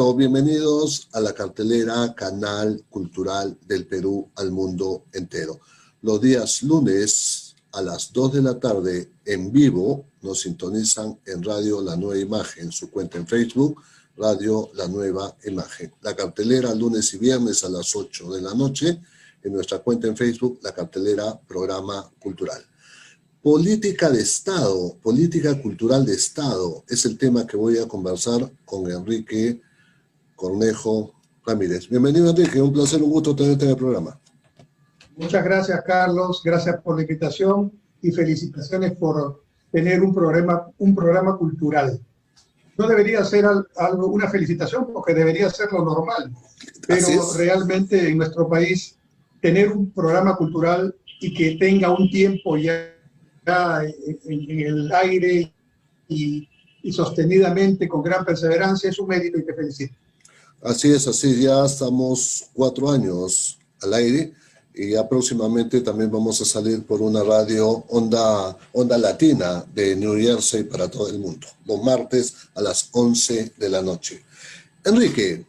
todos bienvenidos a la cartelera Canal Cultural del Perú al mundo entero. Los días lunes a las 2 de la tarde en vivo nos sintonizan en Radio La Nueva Imagen, su cuenta en Facebook, Radio La Nueva Imagen. La cartelera lunes y viernes a las 8 de la noche en nuestra cuenta en Facebook, la cartelera Programa Cultural. Política de Estado, política cultural de Estado, es el tema que voy a conversar con Enrique Cornejo Ramírez. Bienvenido, Enrique, un placer, un gusto tenerte en el programa. Muchas gracias, Carlos, gracias por la invitación y felicitaciones por tener un programa cultural. No debería ser algo, una felicitación porque debería ser lo normal, pero realmente en nuestro país tener un programa cultural y que tenga un tiempo ya en el aire y sostenidamente con gran perseverancia es un mérito y te felicito. Así es, así ya estamos 4 años al aire y ya próximamente también vamos a salir por una radio onda latina de New Jersey para todo el mundo, los martes a las 11 de la noche. Enrique,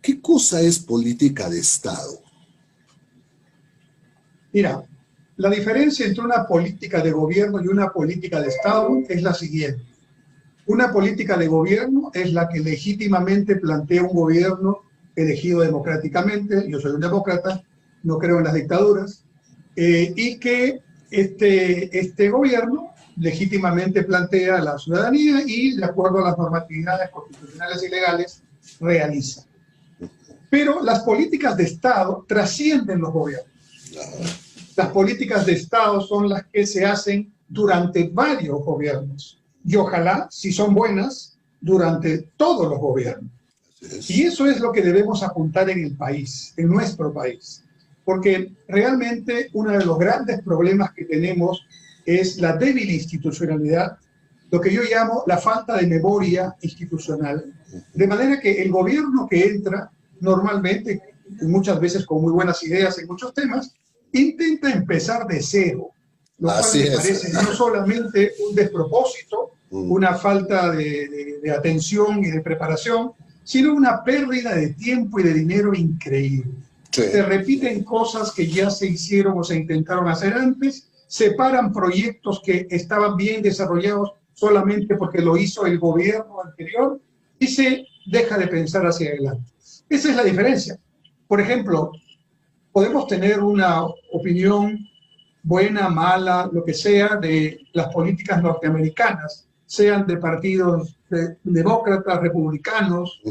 ¿qué cosa es política de Estado? Mira, la diferencia entre una política de gobierno y una política de Estado es la siguiente. Una política de gobierno es la que legítimamente plantea un gobierno elegido democráticamente, yo soy un demócrata, no creo en las dictaduras, y que este gobierno legítimamente plantea a la ciudadanía y, de acuerdo a las normatividades constitucionales y legales, realiza. Pero las políticas de Estado trascienden los gobiernos. Las políticas de Estado son las que se hacen durante varios gobiernos y ojalá, si son buenas, durante todos los gobiernos. Y eso es lo que debemos apuntar en el país, en nuestro país. Porque realmente uno de los grandes problemas que tenemos es la débil institucionalidad, lo que yo llamo la falta de memoria institucional. De manera que el gobierno que entra, normalmente, muchas veces con muy buenas ideas en muchos temas, intenta empezar de cero, lo cual me parece no solamente un despropósito, una falta de atención y de preparación, sino una pérdida de tiempo y de dinero increíble. Sí. Se repiten cosas que ya se hicieron o se intentaron hacer antes, se paran proyectos que estaban bien desarrollados solamente porque lo hizo el gobierno anterior y se deja de pensar hacia adelante. Esa es la diferencia. Por ejemplo, podemos tener una opinión buena, mala, lo que sea, de las políticas norteamericanas, sean de partidos demócratas, republicanos,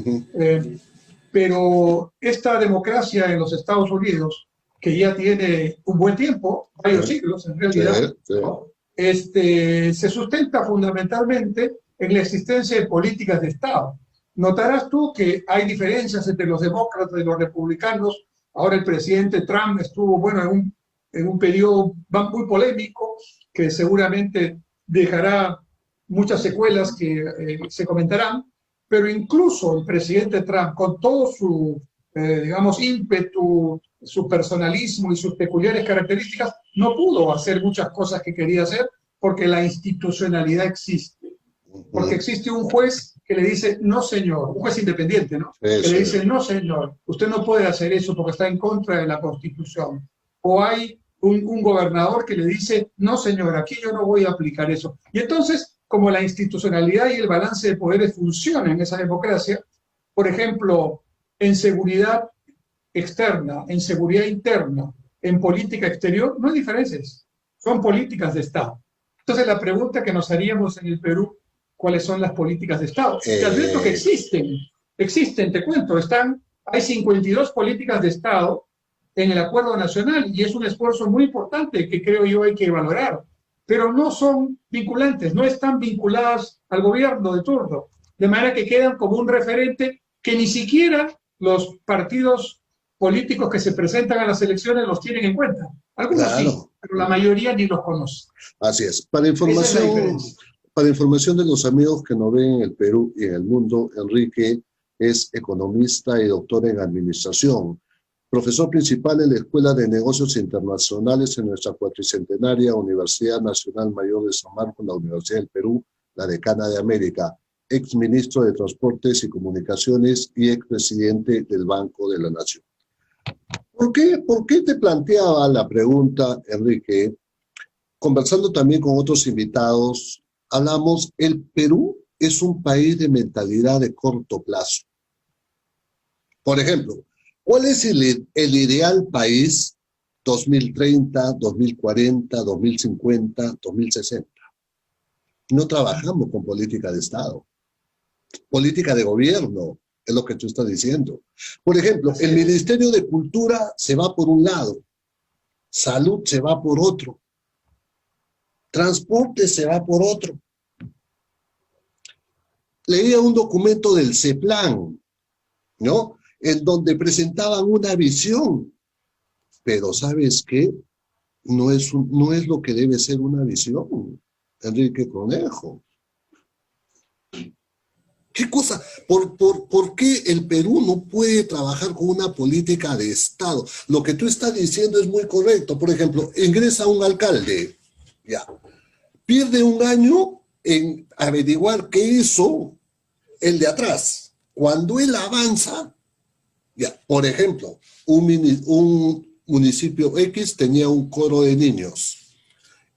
pero esta democracia en los Estados Unidos, que ya tiene un buen tiempo, varios siglos en realidad, ¿no? Se sustenta fundamentalmente en la existencia de políticas de Estado. Notarás tú que hay diferencias entre los demócratas y los republicanos. Ahora el presidente Trump estuvo, bueno, en un periodo muy polémico que seguramente dejará muchas secuelas que se comentarán, pero incluso el presidente Trump, con todo su, digamos, ímpetu, su personalismo y sus peculiares características, no pudo hacer muchas cosas que quería hacer porque la institucionalidad existe. Porque existe un juez que le dice, no señor, un juez independiente, ¿no? Que le dice, no señor, usted no puede hacer eso porque está en contra de la Constitución. O hay un gobernador que le dice, no señor, aquí yo no voy a aplicar eso. Y entonces, como la institucionalidad y el balance de poderes funcionan en esa democracia, por ejemplo, en seguridad externa, en seguridad interna, en política exterior, no hay diferencias. Son políticas de Estado. Entonces, la pregunta que nos haríamos en el Perú, ¿cuáles son las políticas de Estado? Te advierto que existen, te cuento, hay 52 políticas de Estado en el Acuerdo Nacional y es un esfuerzo muy importante que creo yo hay que valorar, pero no son vinculantes, no están vinculadas al gobierno de turno, de manera que quedan como un referente que ni siquiera los partidos políticos que se presentan a las elecciones los tienen en cuenta. Algunos sí, pero la mayoría ni los conocen. Así es. Para información de los amigos que nos ven en el Perú y en el mundo, Enrique es economista y doctor en administración, profesor principal en la Escuela de Negocios Internacionales en nuestra cuatricentenaria Universidad Nacional Mayor de San Marcos, la Universidad del Perú, la Decana de América. exministro de Transportes y Comunicaciones y expresidente del Banco de la Nación. ¿Por qué te planteaba la pregunta, Enrique? Conversando también con otros invitados, hablamos, el Perú es un país de mentalidad de corto plazo. Por ejemplo, ¿cuál es el ideal país 2030, 2040, 2050, 2060? No trabajamos con política de Estado. Política de gobierno, es lo que tú estás diciendo. Por ejemplo, el Ministerio de Cultura se va por un lado, Salud se va por otro, Transporte se va por otro. Leía un documento del CEPLAN, ¿no? En donde presentaban una visión, pero ¿sabes qué? No es lo que debe ser una visión, Enrique Conejo. ¿Qué cosa? ¿Por qué el Perú no puede trabajar con una política de Estado? Lo que tú estás diciendo es muy correcto. Por ejemplo, ingresa un alcalde, ya, pierde un año en averiguar qué hizo el de atrás. Cuando él avanza, ya, por ejemplo, un municipio X tenía un coro de niños.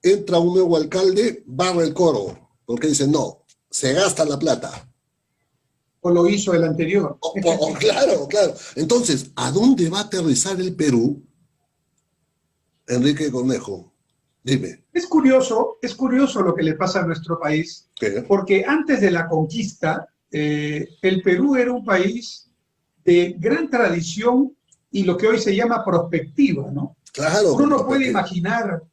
Entra un nuevo alcalde, barra el coro, porque dice, no, se gasta la plata. O lo hizo el anterior. Claro, claro. Entonces, ¿a dónde va a aterrizar el Perú? Enrique Conejo, dime. Es curioso lo que le pasa a nuestro país, ¿Qué? Porque antes de la conquista, el Perú era un país de gran tradición y lo que hoy se llama prospectiva, ¿no? Claro. Uno no puede imaginar,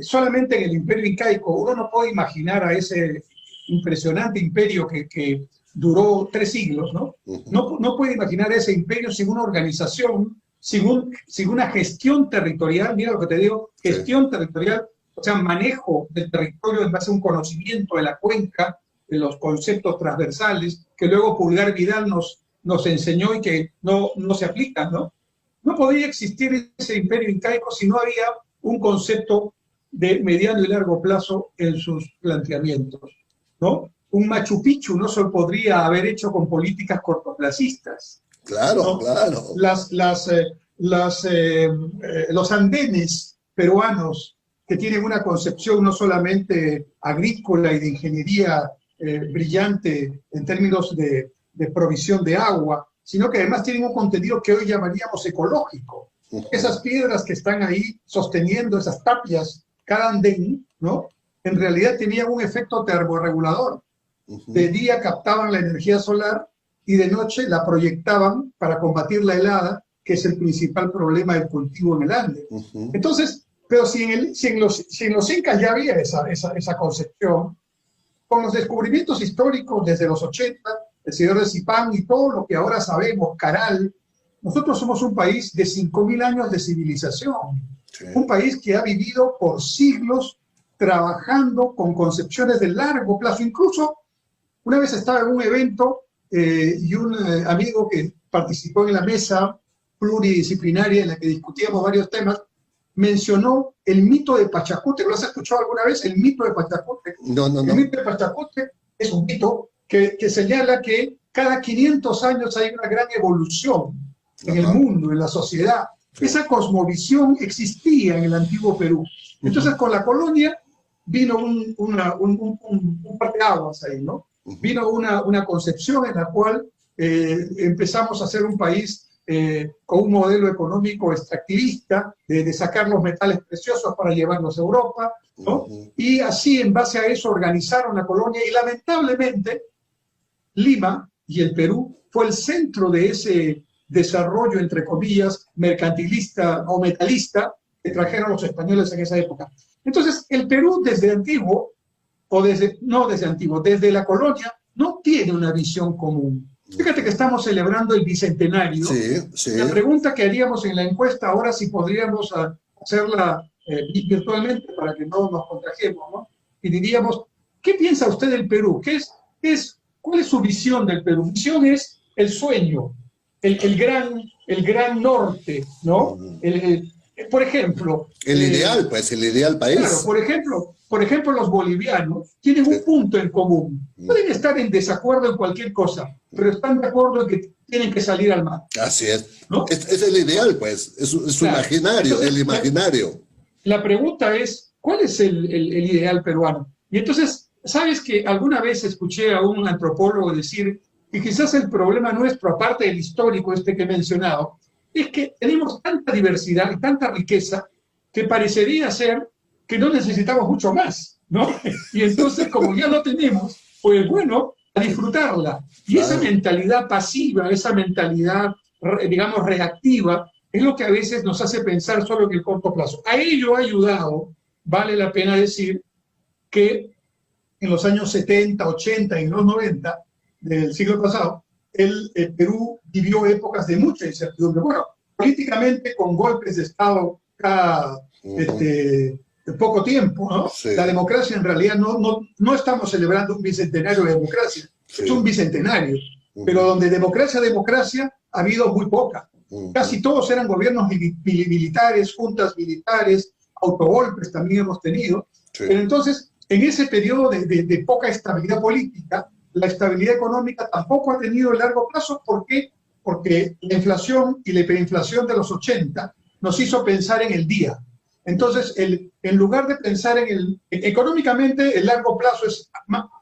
solamente en el Imperio Incaico, uno no puede imaginar a ese impresionante imperio que duró 3 siglos, ¿no? No puede imaginar ese imperio sin una organización, sin una gestión territorial, mira lo que te digo, gestión territorial, o sea, manejo del territorio en base a un conocimiento de la cuenca, de los conceptos transversales, que luego Pulgar Vidal nos enseñó y que no se aplican, ¿no? No podría existir ese imperio incaico si no había un concepto de mediano y largo plazo en sus planteamientos, ¿no? Un Machu Picchu no se podría haber hecho con políticas cortoplacistas. Claro, ¿no? claro. Los andenes peruanos que tienen una concepción no solamente agrícola y de ingeniería brillante en términos de provisión de agua, sino que además tienen un contenido que hoy llamaríamos ecológico. Esas piedras que están ahí sosteniendo esas tapias, cada andén, ¿no? En realidad tenían un efecto termorregulador. De día captaban la energía solar y de noche la proyectaban para combatir la helada, que es el principal problema del cultivo en el Ande. Entonces, pero si en los incas ya había esa concepción, con los descubrimientos históricos desde los 80, el señor de Zipán y todo lo que ahora sabemos, Caral, nosotros somos un país de 5.000 años de civilización, un país que ha vivido por siglos trabajando con concepciones de largo plazo. Incluso una vez estaba en un evento y un amigo que participó en la mesa pluridisciplinaria en la que discutíamos varios temas, mencionó el mito de Pachacútec. ¿Lo has escuchado alguna vez? El mito de Pachacútec. No. El mito de Pachacútec es un mito que señala que cada 500 años hay una gran evolución en el mundo, en la sociedad. Esa cosmovisión existía en el antiguo Perú. Entonces, con la colonia vino un parteaguas ahí, ¿no? Vino una concepción en la cual empezamos a ser un país con un modelo económico extractivista, de sacar los metales preciosos para llevarlos a Europa, ¿no? Y así, en base a eso, organizaron la colonia y lamentablemente Lima y el Perú fue el centro de ese desarrollo, entre comillas, mercantilista o metalista que trajeron los españoles en esa época. Entonces, el Perú desde antiguo, desde la colonia, no tiene una visión común. Fíjate que estamos celebrando el bicentenario. Sí. La pregunta que haríamos en la encuesta ahora, si podríamos hacerla virtualmente para que no nos contagiemos, ¿no? Y diríamos, ¿qué piensa usted del Perú? ¿Cuál es su visión del Perú? Visión es el sueño, el gran norte, ¿no? por ejemplo... El ideal, pues, el ideal país. Claro, por ejemplo, los bolivianos tienen un punto en común. Pueden estar en desacuerdo en cualquier cosa, pero están de acuerdo en que tienen que salir al mar. Así es. ¿No? Es el ideal, pues. Es su Claro. imaginario, Entonces, el imaginario. La pregunta es, ¿cuál es el ideal peruano? Y entonces, ¿sabes que alguna vez escuché a un antropólogo decir que quizás el problema nuestro, aparte del histórico este que he mencionado, es que tenemos tanta diversidad y tanta riqueza que parecería ser que no necesitamos mucho más, ¿no? Y entonces, como ya lo tenemos, pues bueno, a disfrutarla. Y esa mentalidad pasiva, esa mentalidad, digamos, reactiva, es lo que a veces nos hace pensar solo en el corto plazo. A ello ha ayudado, vale la pena decir, que en los años 70, 80 y los 90 del siglo pasado, el Perú vivió épocas de mucha incertidumbre. Bueno, políticamente con golpes de Estado cada poco tiempo, ¿no? Sí. La democracia en realidad no estamos celebrando un bicentenario de democracia, es un bicentenario, pero donde democracia ha habido muy poca. Casi todos eran gobiernos militares, juntas militares, autogolpes también hemos tenido. Sí. Pero entonces, en ese periodo de poca estabilidad política, la estabilidad económica tampoco ha tenido a largo plazo. ¿Por qué? Porque la inflación y la hiperinflación de los 80 nos hizo pensar en el día. Entonces, en lugar de pensar económicamente, el largo plazo es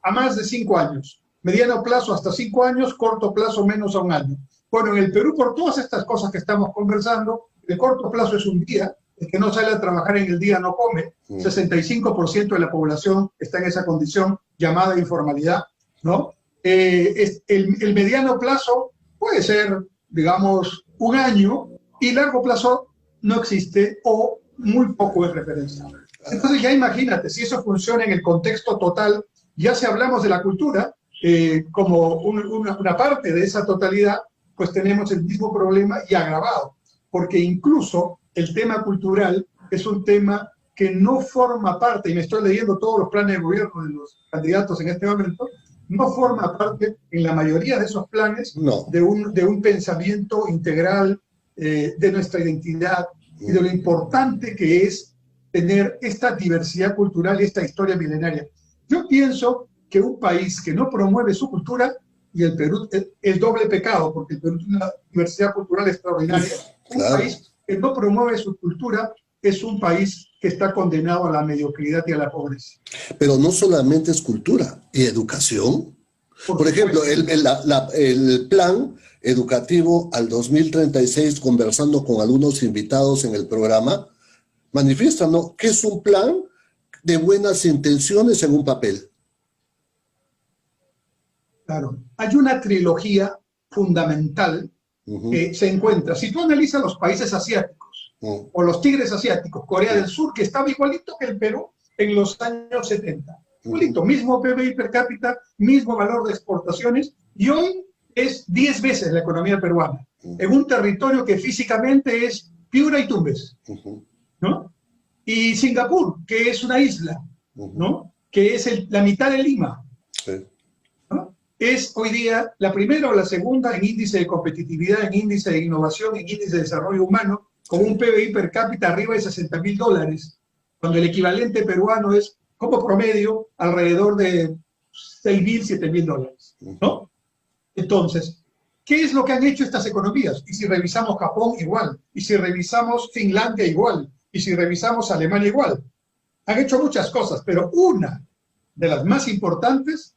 a más de 5 años. Mediano plazo hasta 5 años, corto plazo menos a 1 año. Bueno, en el Perú, por todas estas cosas que estamos conversando, el corto plazo es un día. El que no sale a trabajar en el día no come. 65% de la población está en esa condición llamada informalidad, ¿no? El mediano plazo puede ser, digamos, 1 año, y largo plazo no existe o muy poco es referenciable. Entonces ya imagínate, si eso funciona en el contexto total, ya si hablamos de la cultura como una parte de esa totalidad, pues tenemos el mismo problema y agravado, porque incluso el tema cultural es un tema que no forma parte, y me estoy leyendo todos los planes de gobierno de los candidatos en este momento, no forma parte en la mayoría de esos planes de un pensamiento integral de nuestra identidad y de lo importante que es tener esta diversidad cultural y esta historia milenaria. Yo pienso que un país que no promueve su cultura, y el Perú es doble pecado, porque el Perú tiene una diversidad cultural extraordinaria, un país que no promueve su cultura es un país que está condenado a la mediocridad y a la pobreza. Pero no solamente es cultura y educación. Por ejemplo, el plan educativo al 2036, conversando con algunos invitados en el programa, manifiesta, ¿no?, que es un plan de buenas intenciones en un papel. Claro. Hay una trilogía fundamental que se encuentra. Si tú analizas los países asiáticos o los tigres asiáticos, Corea del Sur, que estaba igualito que el Perú en los años 70. Igualito, mismo PBI per cápita, mismo valor de exportaciones, y hoy es 10 veces la economía peruana, en un territorio que físicamente es Piura y Tumbes, ¿no? Y Singapur, que es una isla, ¿no?, que es la mitad de Lima. Sí. ¿No? Es hoy día la primera o la segunda en índice de competitividad, en índice de innovación, en índice de desarrollo humano, con un PBI per cápita arriba de $60.000, cuando el equivalente peruano es, como promedio, alrededor de $6.000, $7.000, ¿no? Entonces, ¿qué es lo que han hecho estas economías? Y si revisamos Japón, igual. Y si revisamos Finlandia, igual. Y si revisamos Alemania, igual. Han hecho muchas cosas, pero una de las más importantes,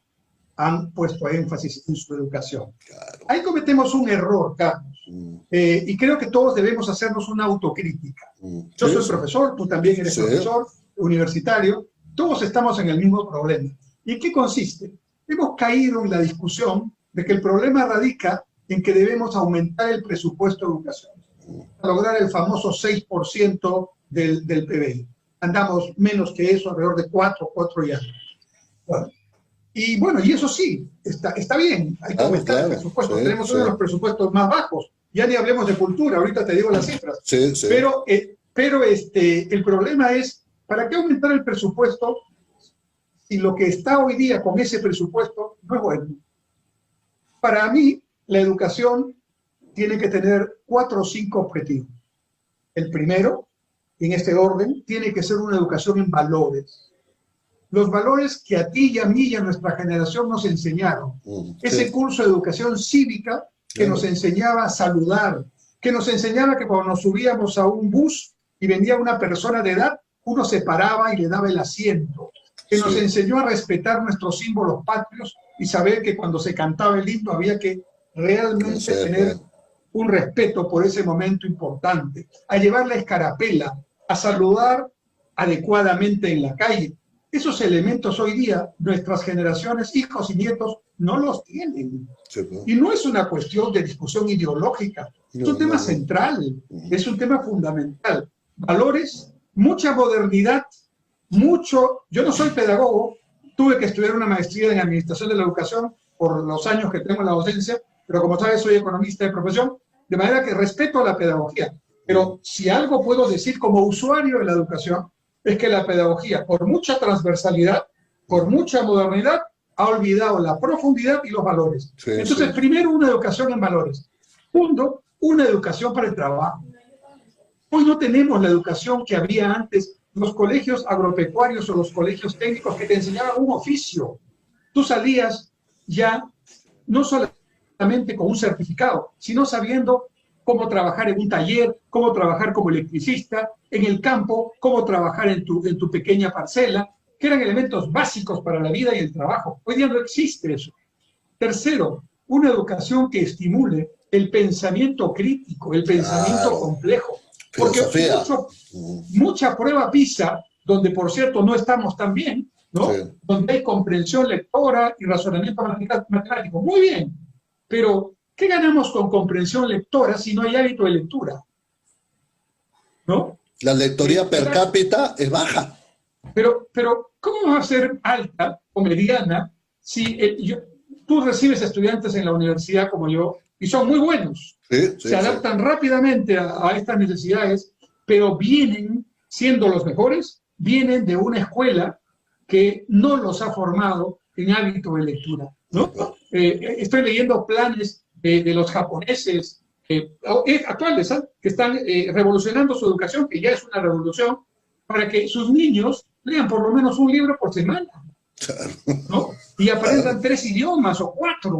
han puesto énfasis en su educación. Claro. Ahí cometemos un error, Carlos, y creo que todos debemos hacernos una autocrítica. Yo soy profesor, tú también eres profesor universitario, todos estamos en el mismo problema. ¿Y en qué consiste? Hemos caído en la discusión de que el problema radica en que debemos aumentar el presupuesto de educación, para lograr el famoso 6% del PBI. Andamos menos que eso, alrededor de 4 y algo. Bueno, y eso sí, está bien, hay que aumentar el presupuesto. Tenemos uno de los presupuestos más bajos. Ya ni hablemos de cultura, ahorita te digo las cifras. Pero el problema es, ¿para qué aumentar el presupuesto si lo que está hoy día con ese presupuesto no es bueno? Para mí, la educación tiene que tener 4 o 5 objetivos. El primero en este orden, tiene que ser una educación en valores. Los valores que a ti y a mí y a nuestra generación nos enseñaron. Ese curso de educación cívica que nos enseñaba a saludar, que nos enseñaba que cuando nos subíamos a un bus y venía una persona de edad, uno se paraba y le daba el asiento, que nos enseñó a respetar nuestros símbolos patrios y saber que cuando se cantaba el himno había que realmente tener un respeto por ese momento importante, a llevar la escarapela, a saludar adecuadamente en la calle. Esos elementos hoy día, nuestras generaciones, hijos y nietos, no los tienen. Y no es una cuestión de discusión ideológica, es un tema central, es un tema fundamental. Valores, mucha modernidad, mucho... Yo no soy pedagogo, tuve que estudiar una maestría en Administración de la Educación por los años que tengo en la docencia, pero como sabes, soy economista de profesión, de manera que respeto a la pedagogía. Pero si algo puedo decir como usuario de la educación, es que la pedagogía, por mucha transversalidad, por mucha modernidad, ha olvidado la profundidad y los valores. Entonces, primero, una educación en valores. Segundo, una educación para el trabajo. Hoy no tenemos la educación que había antes, los colegios agropecuarios o los colegios técnicos que te enseñaban un oficio. Tú salías ya no solamente con un certificado, sino sabiendo cómo trabajar en un taller, cómo trabajar como electricista, en el campo, cómo trabajar en tu pequeña parcela, que eran elementos básicos para la vida y el trabajo. Hoy día no existe eso. Tercero, una educación que estimule el pensamiento crítico, el pensamiento complejo. Porque mucha prueba PISA, donde por cierto no estamos tan bien, ¿no? Donde hay comprensión lectora y razonamiento matemático. Muy bien, pero ¿qué ganamos con comprensión lectora si no hay hábito de lectura? ¿No? La lectoría per cápita es baja. Pero ¿cómo va a ser alta o mediana si tú recibes estudiantes en la universidad como yo y son muy buenos? Se adaptan rápidamente a estas necesidades, pero vienen siendo los mejores, vienen de una escuela que no los ha formado en hábito de lectura, ¿no? Estoy leyendo planes de los japoneses actuales, ¿sabes? Que están revolucionando su educación, que ya es una revolución, para que sus niños lean por lo menos un libro por semana, ¿no? Y aprendan 3 idiomas o 4.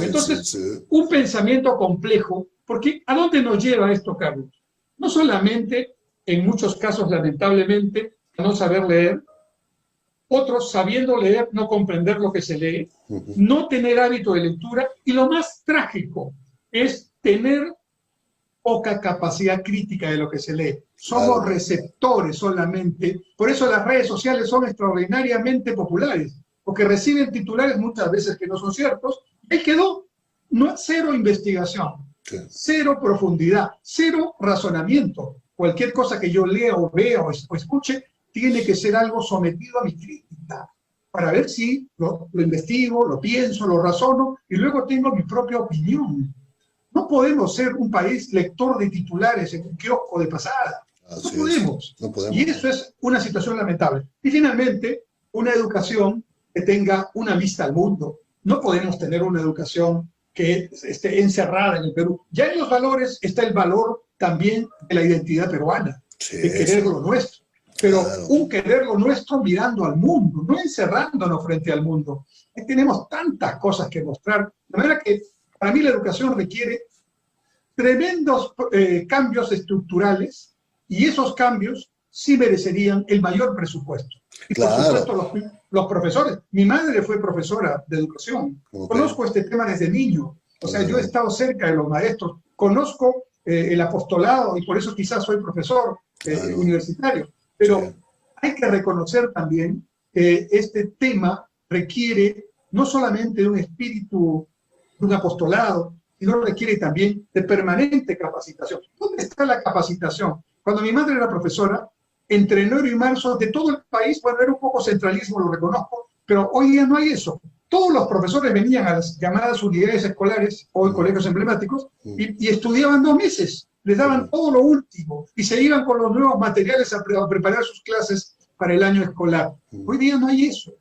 Entonces, un pensamiento complejo, porque ¿a dónde nos lleva esto, Carlos? No solamente, en muchos casos, lamentablemente, a no saber leer, otros sabiendo leer, no comprender lo que se lee, no tener hábito de lectura, y lo más trágico es tener poca capacidad crítica de lo que se lee. Somos receptores solamente, por eso las redes sociales son extraordinariamente populares, porque reciben titulares muchas veces que no son ciertos, y quedó cero investigación, cero profundidad, cero razonamiento. Cualquier cosa que yo lea o vea o escuche, tiene que ser algo sometido a mi crítica, para ver si lo investigo, lo pienso, lo razono, y luego tengo mi propia opinión. No podemos ser un país lector de titulares en un kiosco de pasada. No podemos. Y eso es una situación lamentable. Y finalmente, una educación que tenga una vista al mundo. No podemos tener una educación que esté encerrada en el Perú. Ya en los valores está el valor también de la identidad peruana, de querer lo nuestro. Pero un querer lo nuestro mirando al mundo, no encerrándonos frente al mundo. Ahí tenemos tantas cosas que mostrar. De manera que para mí la educación requiere tremendos cambios estructurales, y esos cambios sí merecerían el mayor presupuesto. Y por supuesto los profesores. Mi madre fue profesora de educación. Conozco este tema desde niño. O sea, yo he estado cerca de los maestros. Conozco el apostolado y por eso quizás soy profesor universitario. Pero hay que reconocer también que este tema requiere no solamente de un espíritu, de un apostolado, sino requiere también de permanente capacitación. ¿Dónde está la capacitación? Cuando mi madre era profesora, entre enero y marzo de todo el país, bueno, era un poco centralismo, lo reconozco, pero hoy día no hay eso. Todos los profesores venían a las llamadas unidades escolares, hoy colegios emblemáticos, y estudiaban 2 meses. Les daban todo lo último y se iban con los nuevos materiales a preparar sus clases para el año escolar. Hoy día no hay eso.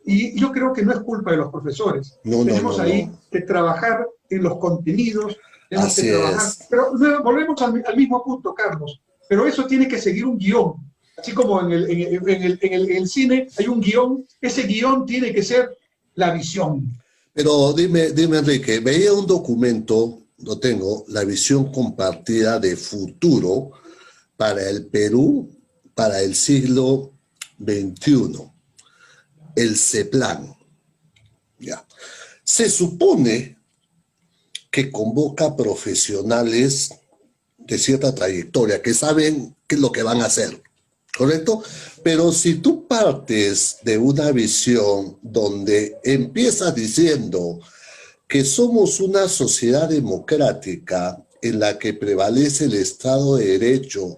Y yo creo que no es culpa de los profesores. Tenemos ahí que trabajar en los contenidos, tenemos que trabajar. Pero volvemos al mismo punto, Carlos. Pero eso tiene que seguir un guión. Así como en el cine hay un guión, ese guión tiene que ser la visión. Pero dime, Enrique, veía un documento, lo tengo, la visión compartida de futuro para el Perú para el siglo XXI, el CEPLAN. Ya. Se supone que convoca profesionales de cierta trayectoria, que saben qué es lo que van a hacer, ¿correcto? Pero si tú partes de una visión donde empiezas diciendo que somos una sociedad democrática en la que prevalece el Estado de Derecho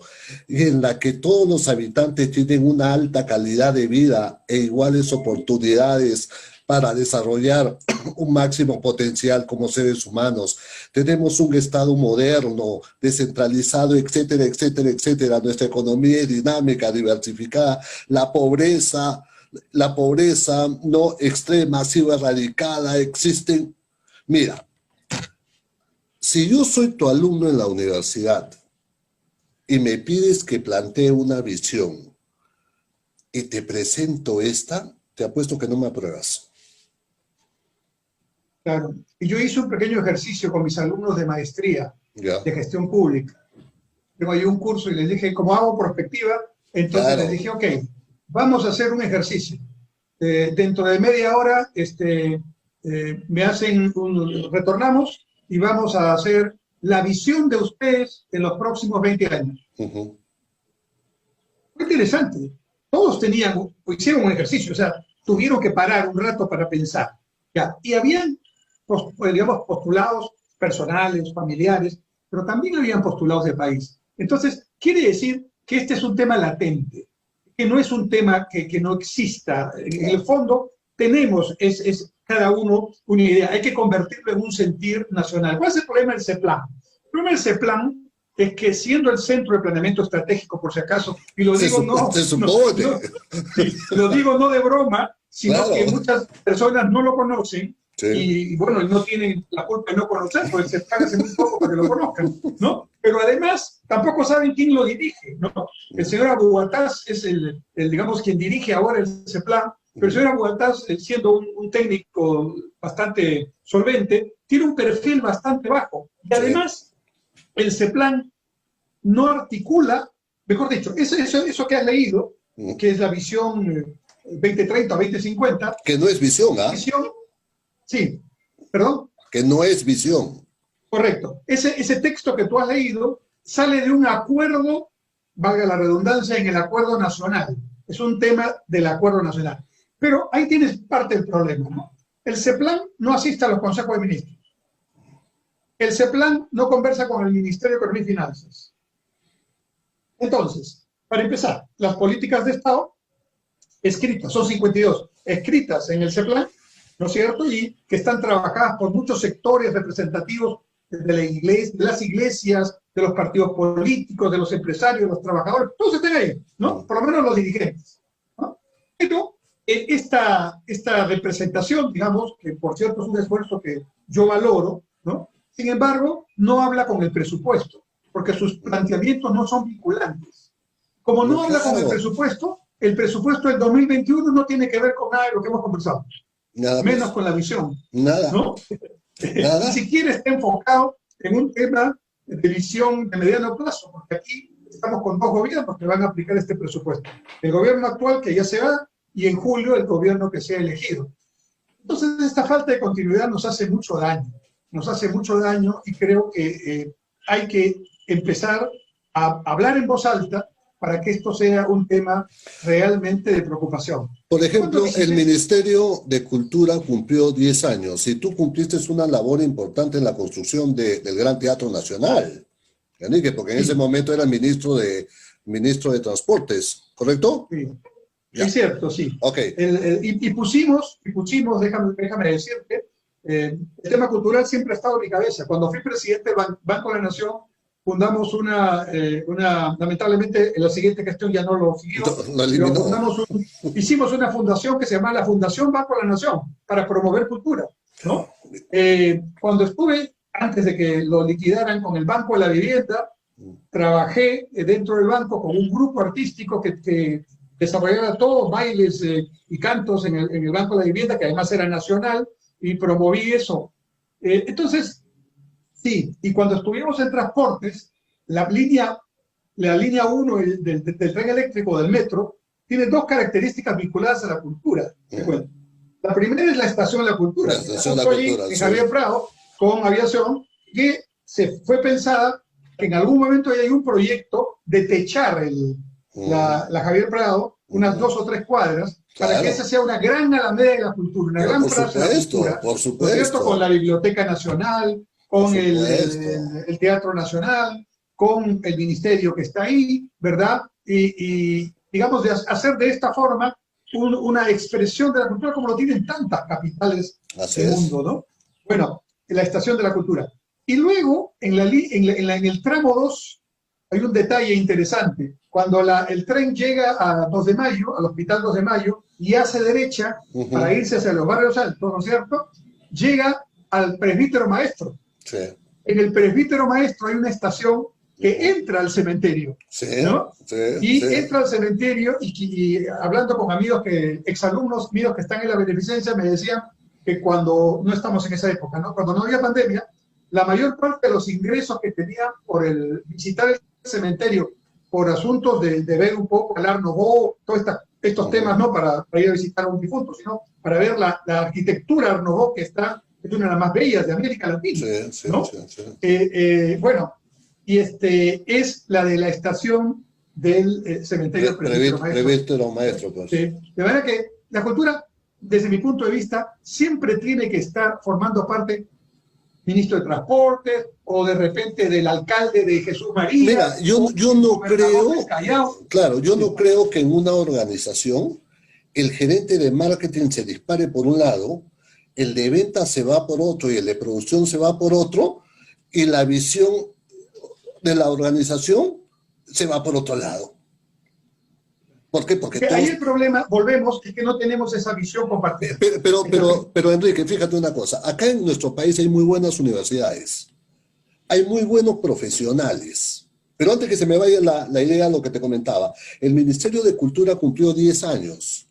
y en la que todos los habitantes tienen una alta calidad de vida e iguales oportunidades para desarrollar un máximo potencial como seres humanos. Tenemos un Estado moderno, descentralizado, etcétera, etcétera, etcétera. Nuestra economía es dinámica, diversificada. La pobreza no extrema ha sido erradicada. Existen... Mira, si yo soy tu alumno en la universidad y me pides que plantee una visión y te presento esta, te apuesto que no me apruebas. Claro. Y yo hice un pequeño ejercicio con mis alumnos de maestría de gestión pública. Tengo ahí un curso y les dije, como hago prospectiva, entonces les dije, ok, vamos a hacer un ejercicio. Dentro de media hora retornamos y vamos a hacer la visión de ustedes en los próximos 20 años. Fue interesante. Todos hicieron un ejercicio, o sea, tuvieron que parar un rato para pensar. Ya. Y habían, digamos, postulados personales, familiares, pero también habían postulados de país. Entonces, quiere decir que este es un tema latente, que no es un tema que no exista. En el fondo, tenemos cada uno una idea. Hay que convertirlo en un sentir nacional. ¿Cuál es el problema del CEPLAN? El problema del CEPLAN es que, siendo el centro de planeamiento estratégico, por si acaso, y lo digo lo digo no de broma, sino que muchas personas no lo conocen, y bueno, no tienen la culpa de no conocer, porque se paga hace muy poco para que lo conozcan, ¿no? Pero además tampoco saben quién lo dirige, ¿no? El señor Abugataz es digamos, quien dirige ahora el CEPLAN, pero el señor Abugataz, siendo un técnico bastante solvente, tiene un perfil bastante bajo. Y además, el CEPLAN no articula, mejor dicho, eso que has leído, que es la visión 2030 o 2050. Que no es visión, ¿ah? Sí, perdón. Que no es visión. Correcto. Ese texto que tú has leído sale de un acuerdo, valga la redundancia, en el acuerdo nacional. Es un tema del acuerdo nacional. Pero ahí tienes parte del problema, ¿no? El CEPLAN no asiste a los consejos de ministros. El CEPLAN no conversa con el Ministerio de Economía y Finanzas. Entonces, para empezar, las políticas de Estado escritas, son 52, escritas en el CEPLAN, ¿no es cierto? Y que están trabajadas por muchos sectores representativos de las iglesias, de los partidos políticos, de los empresarios, de los trabajadores, todos están ahí, ¿no? Por lo menos los dirigentes, ¿no? Pero esta representación, digamos, que por cierto es un esfuerzo que yo valoro, ¿no? Sin embargo, no habla con el presupuesto, porque sus planteamientos no son vinculantes. Como no habla con el presupuesto del 2021 no tiene que ver con nada de lo que hemos conversado. Nada menos con la visión. Nada. ¿No? Nada. Ni siquiera está enfocado en un tema de visión de mediano plazo, porque aquí estamos con dos gobiernos que van a aplicar este presupuesto. El gobierno actual, que ya se va, y en julio el gobierno que sea elegido. Entonces, esta falta de continuidad nos hace mucho daño. Nos hace mucho daño y creo que hay que empezar a hablar en voz alta para que esto sea un tema realmente de preocupación. Por ejemplo, el Ministerio de Cultura cumplió 10 años y tú cumpliste una labor importante en la construcción del Gran Teatro Nacional, Enrique, porque en ese momento era ministro de Transportes, ¿correcto? Sí, es cierto, sí. Okay. Y pusimos, déjame decirte, el tema cultural siempre ha estado en mi cabeza. Cuando fui presidente del Banco de la Nación, fundamos lamentablemente en la siguiente gestión ya no lo siguió, hicimos una fundación que se llama la Fundación Banco de la Nación para promover cultura, ¿no? Cuando estuve, antes de que lo liquidaran con el Banco de la Vivienda, trabajé dentro del banco con un grupo artístico que desarrollaba todos bailes y cantos en el Banco de la Vivienda, que además era nacional, y promoví eso. Entonces, sí, y cuando estuvimos en transportes, la línea 1 del tren eléctrico del metro tiene dos características vinculadas a la cultura. Bueno, la primera es la estación de la cultura. La estación de la cultura, en Javier Prado, con aviación, que se fue pensada que en algún momento hay un proyecto de techar la Javier Prado, unas 2 o 3 cuadras, para que esa sea una gran alameda de la cultura, una gran plaza de la cultura, por supuesto. ¿no es cierto? Con la Biblioteca Nacional, con el Teatro Nacional, con el ministerio que está ahí, ¿verdad? Y digamos, de hacer de esta forma una expresión de la cultura como lo tienen tantas capitales del mundo, ¿no? Bueno, la estación de la cultura. Y luego, en el tramo 2, hay un detalle interesante. Cuando el tren llega a 2 de Mayo, al Hospital 2 de Mayo, y hace derecha para irse hacia los barrios altos, ¿no es cierto? Llega al Presbítero Maestro. Sí. En el Presbítero Maestro hay una estación que entra al cementerio, ¿no? Entra al cementerio y hablando con amigos, exalumnos míos que están en la beneficencia, me decían que cuando, no estamos en esa época, ¿no? Cuando no había pandemia, la mayor parte de los ingresos que tenían por visitar el cementerio, por asuntos de ver un poco el Art Nouveau, todos estos temas, no para ir a visitar a un difunto, sino para ver la arquitectura Art Nouveau, que es una de las más bellas de América Latina, ¿no? Bueno, y es la de la estación del cementerio Presbítero Maestro. Pues. De manera que la cultura, desde mi punto de vista, siempre tiene que estar formando parte ministro de Transportes o de repente del alcalde de Jesús María. Mira, yo no creo, claro, yo no creo que en una organización el gerente de marketing se dispare por un lado, el de ventas se va por otro y el de producción se va por otro, y la visión de la organización se va por otro lado. ¿Por qué? Porque ahí el problema, volvemos, es que no tenemos esa visión compartida. Pero Enrique, fíjate una cosa. Acá en nuestro país hay muy buenas universidades. Hay muy buenos profesionales. Pero antes que se me vaya la idea de lo que te comentaba, el Ministerio de Cultura cumplió 10 años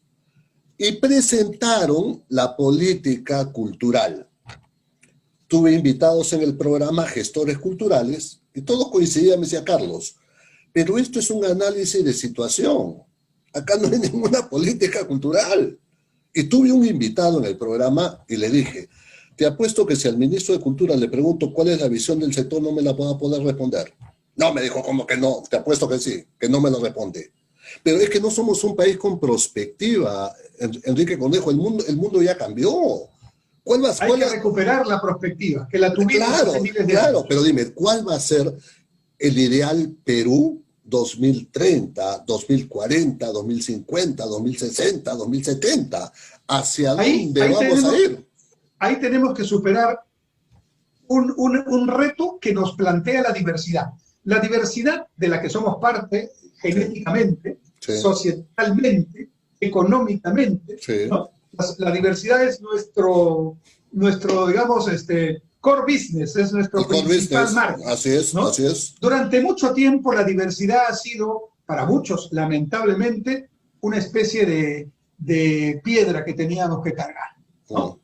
y presentaron la política cultural. Tuve invitados en el programa gestores culturales y todos coincidían, me decía Carlos, pero esto es un análisis de situación. Acá no hay ninguna política cultural. Y tuve un invitado en el programa y le dije, te apuesto que si al ministro de Cultura le pregunto cuál es la visión del sector, no me la va a poder responder. No, me dijo, ¿cómo que no? Te apuesto que sí, que no me lo responde. Pero es que no somos un país con perspectiva, Enrique Conejo, el mundo ya cambió. Hay que recuperar la perspectiva, que la tuvimos hace miles de años. Pero dime, ¿cuál va a ser el ideal Perú 2030, 2040, 2050, 2060, 2070? ¿Hacia dónde vamos a ir? Ahí tenemos que superar un reto que nos plantea la diversidad. La diversidad de la que somos parte genéticamente, societalmente, económicamente, ¿no? La diversidad es nuestro digamos, core business, es nuestro principal marco. Así es, ¿no? Así es. Durante mucho tiempo la diversidad ha sido, para muchos, lamentablemente, una especie de piedra que teníamos que cargar, ¿no?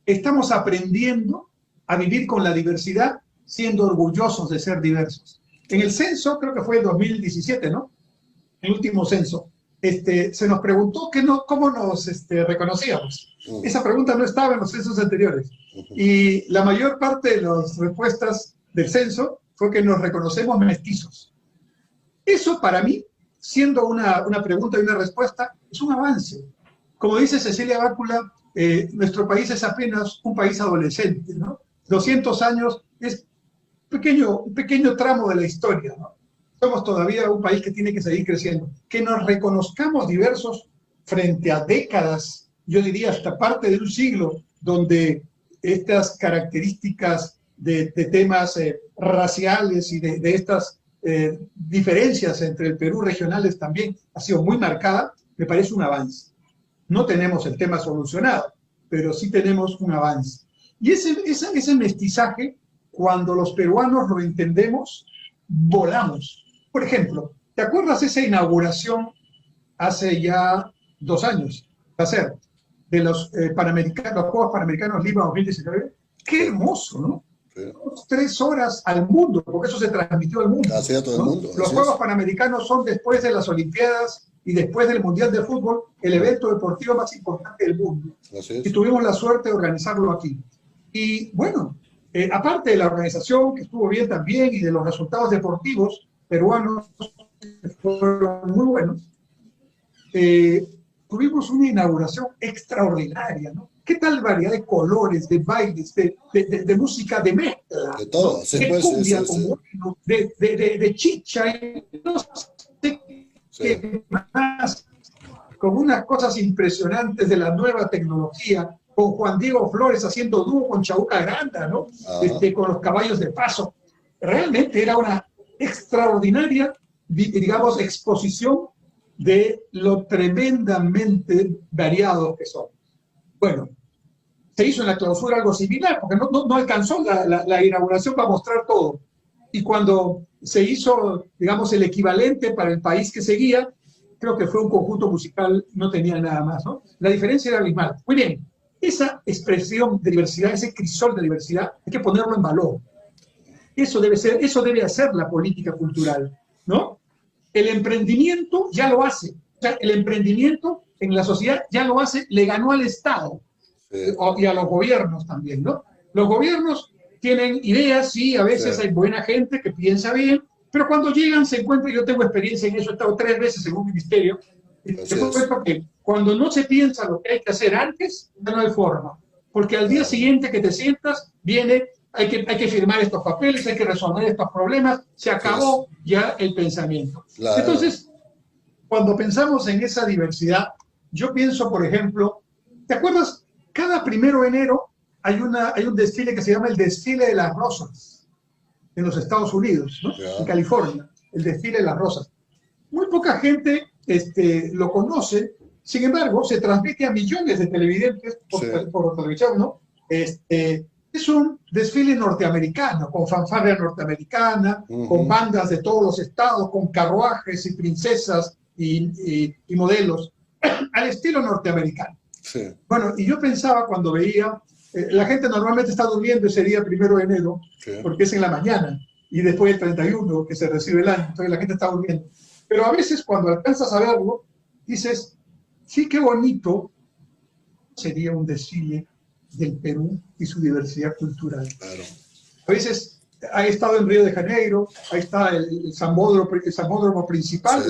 Estamos aprendiendo a vivir con la diversidad, siendo orgullosos de ser diversos. En el censo, creo que fue el 2017, ¿no? El último censo. Se nos preguntó cómo nos reconocíamos. Esa pregunta no estaba en los censos anteriores. Y la mayor parte de las respuestas del censo fue que nos reconocemos mestizos. Eso para mí, siendo una pregunta y una respuesta, es un avance. Como dice Cecilia Bácula, nuestro país es apenas un país adolescente, ¿no? 200 años es un pequeño tramo de la historia, ¿no? Somos todavía un país que tiene que seguir creciendo. Que nos reconozcamos diversos frente a décadas, yo diría hasta parte de un siglo, donde estas características de temas raciales y de estas diferencias entre el Perú regionales también ha sido muy marcada, me parece un avance. No tenemos el tema solucionado, pero sí tenemos un avance. Y ese mestizaje, cuando los peruanos lo entendemos, volamos. Por ejemplo, ¿te acuerdas esa inauguración hace ya 2 años, va a ser, de los Juegos Panamericanos Lima 2019? ¡Qué hermoso!, ¿no? Sí. 3 horas al mundo, porque eso se transmitió al mundo. Hacia todo el ¿no? mundo. Los Juegos Panamericanos son, después de las Olimpiadas y después del Mundial de Fútbol, el evento deportivo más importante del mundo. Y tuvimos la suerte de organizarlo aquí. Y bueno, aparte de la organización, que estuvo bien también, y de los resultados deportivos peruanos, que fueron muy buenos, tuvimos una inauguración extraordinaria, ¿no? ¿Qué tal variedad de colores, de bailes, de música, de mezcla? De todo, ¿no? sí, De pues, cumbia, sí. de chicha, y no sé qué más, con unas cosas impresionantes de la nueva tecnología, con Juan Diego Flores haciendo dúo con Chabuca Granda, ¿no? Con los caballos de paso. Realmente era una extraordinaria, digamos, exposición de lo tremendamente variado que son. Bueno, se hizo en la clausura algo similar, porque no alcanzó la inauguración para mostrar todo. Y cuando se hizo, digamos, el equivalente para el país que seguía, creo que fue un conjunto musical, no tenía nada más, ¿no? La diferencia era abismal. Muy bien, esa expresión de diversidad, ese crisol de diversidad, hay que ponerlo en valor. Eso debe hacer la política cultural, ¿no? El emprendimiento ya lo hace. O sea, el emprendimiento en la sociedad ya lo hace, le ganó al Estado y a los gobiernos también, ¿no? Los gobiernos tienen ideas, sí, a veces hay buena gente que piensa bien, pero cuando llegan se encuentran, yo tengo experiencia en eso, he estado 3 veces en un ministerio, y te cuento que cuando no se piensa lo que hay que hacer antes, ya no hay forma, porque al día siguiente que te sientas, viene, hay que firmar estos papeles, hay que resolver estos problemas, se acabó ya el pensamiento. Claro. Entonces, cuando pensamos en esa diversidad, yo pienso, por ejemplo, ¿te acuerdas? Cada 1 de enero hay un desfile que se llama el Desfile de las Rosas en los Estados Unidos, ¿no? En California, el Desfile de las Rosas. Muy poca gente lo conoce, sin embargo, se transmite a millones de televidentes por televisión, ¿no? Es un desfile norteamericano, con fanfarria norteamericana, con bandas de todos los estados, con carruajes y princesas y modelos, al estilo norteamericano. Sí. Bueno, y yo pensaba cuando veía, la gente normalmente está durmiendo ese día 1 de enero, porque es en la mañana, y después el 31 que se recibe el año, entonces la gente está durmiendo. Pero a veces cuando alcanzas a verlo, dices, sí, qué bonito sería un desfile del Perú y su diversidad cultural. Claro. A veces ha estado en Río de Janeiro, ahí está el sambódromo principal,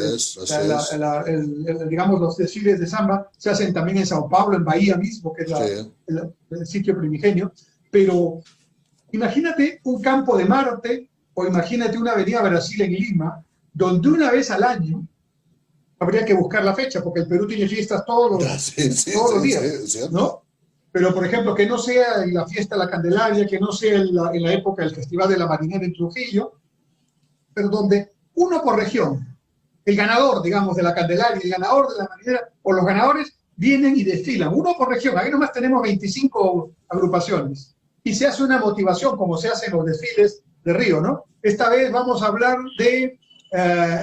digamos, los desfiles de samba se hacen también en Sao Paulo, en Bahía mismo, que es el sitio primigenio, pero imagínate un campo de Marte o imagínate una avenida Brasil en Lima, donde una vez al año habría que buscar la fecha, porque el Perú tiene fiestas todos los días, ¿no? Pero, por ejemplo, que no sea en la fiesta de la Candelaria, que no sea en la época del Festival de la Marinera en Trujillo, pero donde uno por región, el ganador, digamos, de la Candelaria, el ganador de la Marinera, o los ganadores, vienen y desfilan, uno por región. Ahí nomás tenemos 25 agrupaciones. Y se hace una motivación, como se hace en los desfiles de Río, ¿no? Esta vez vamos a hablar de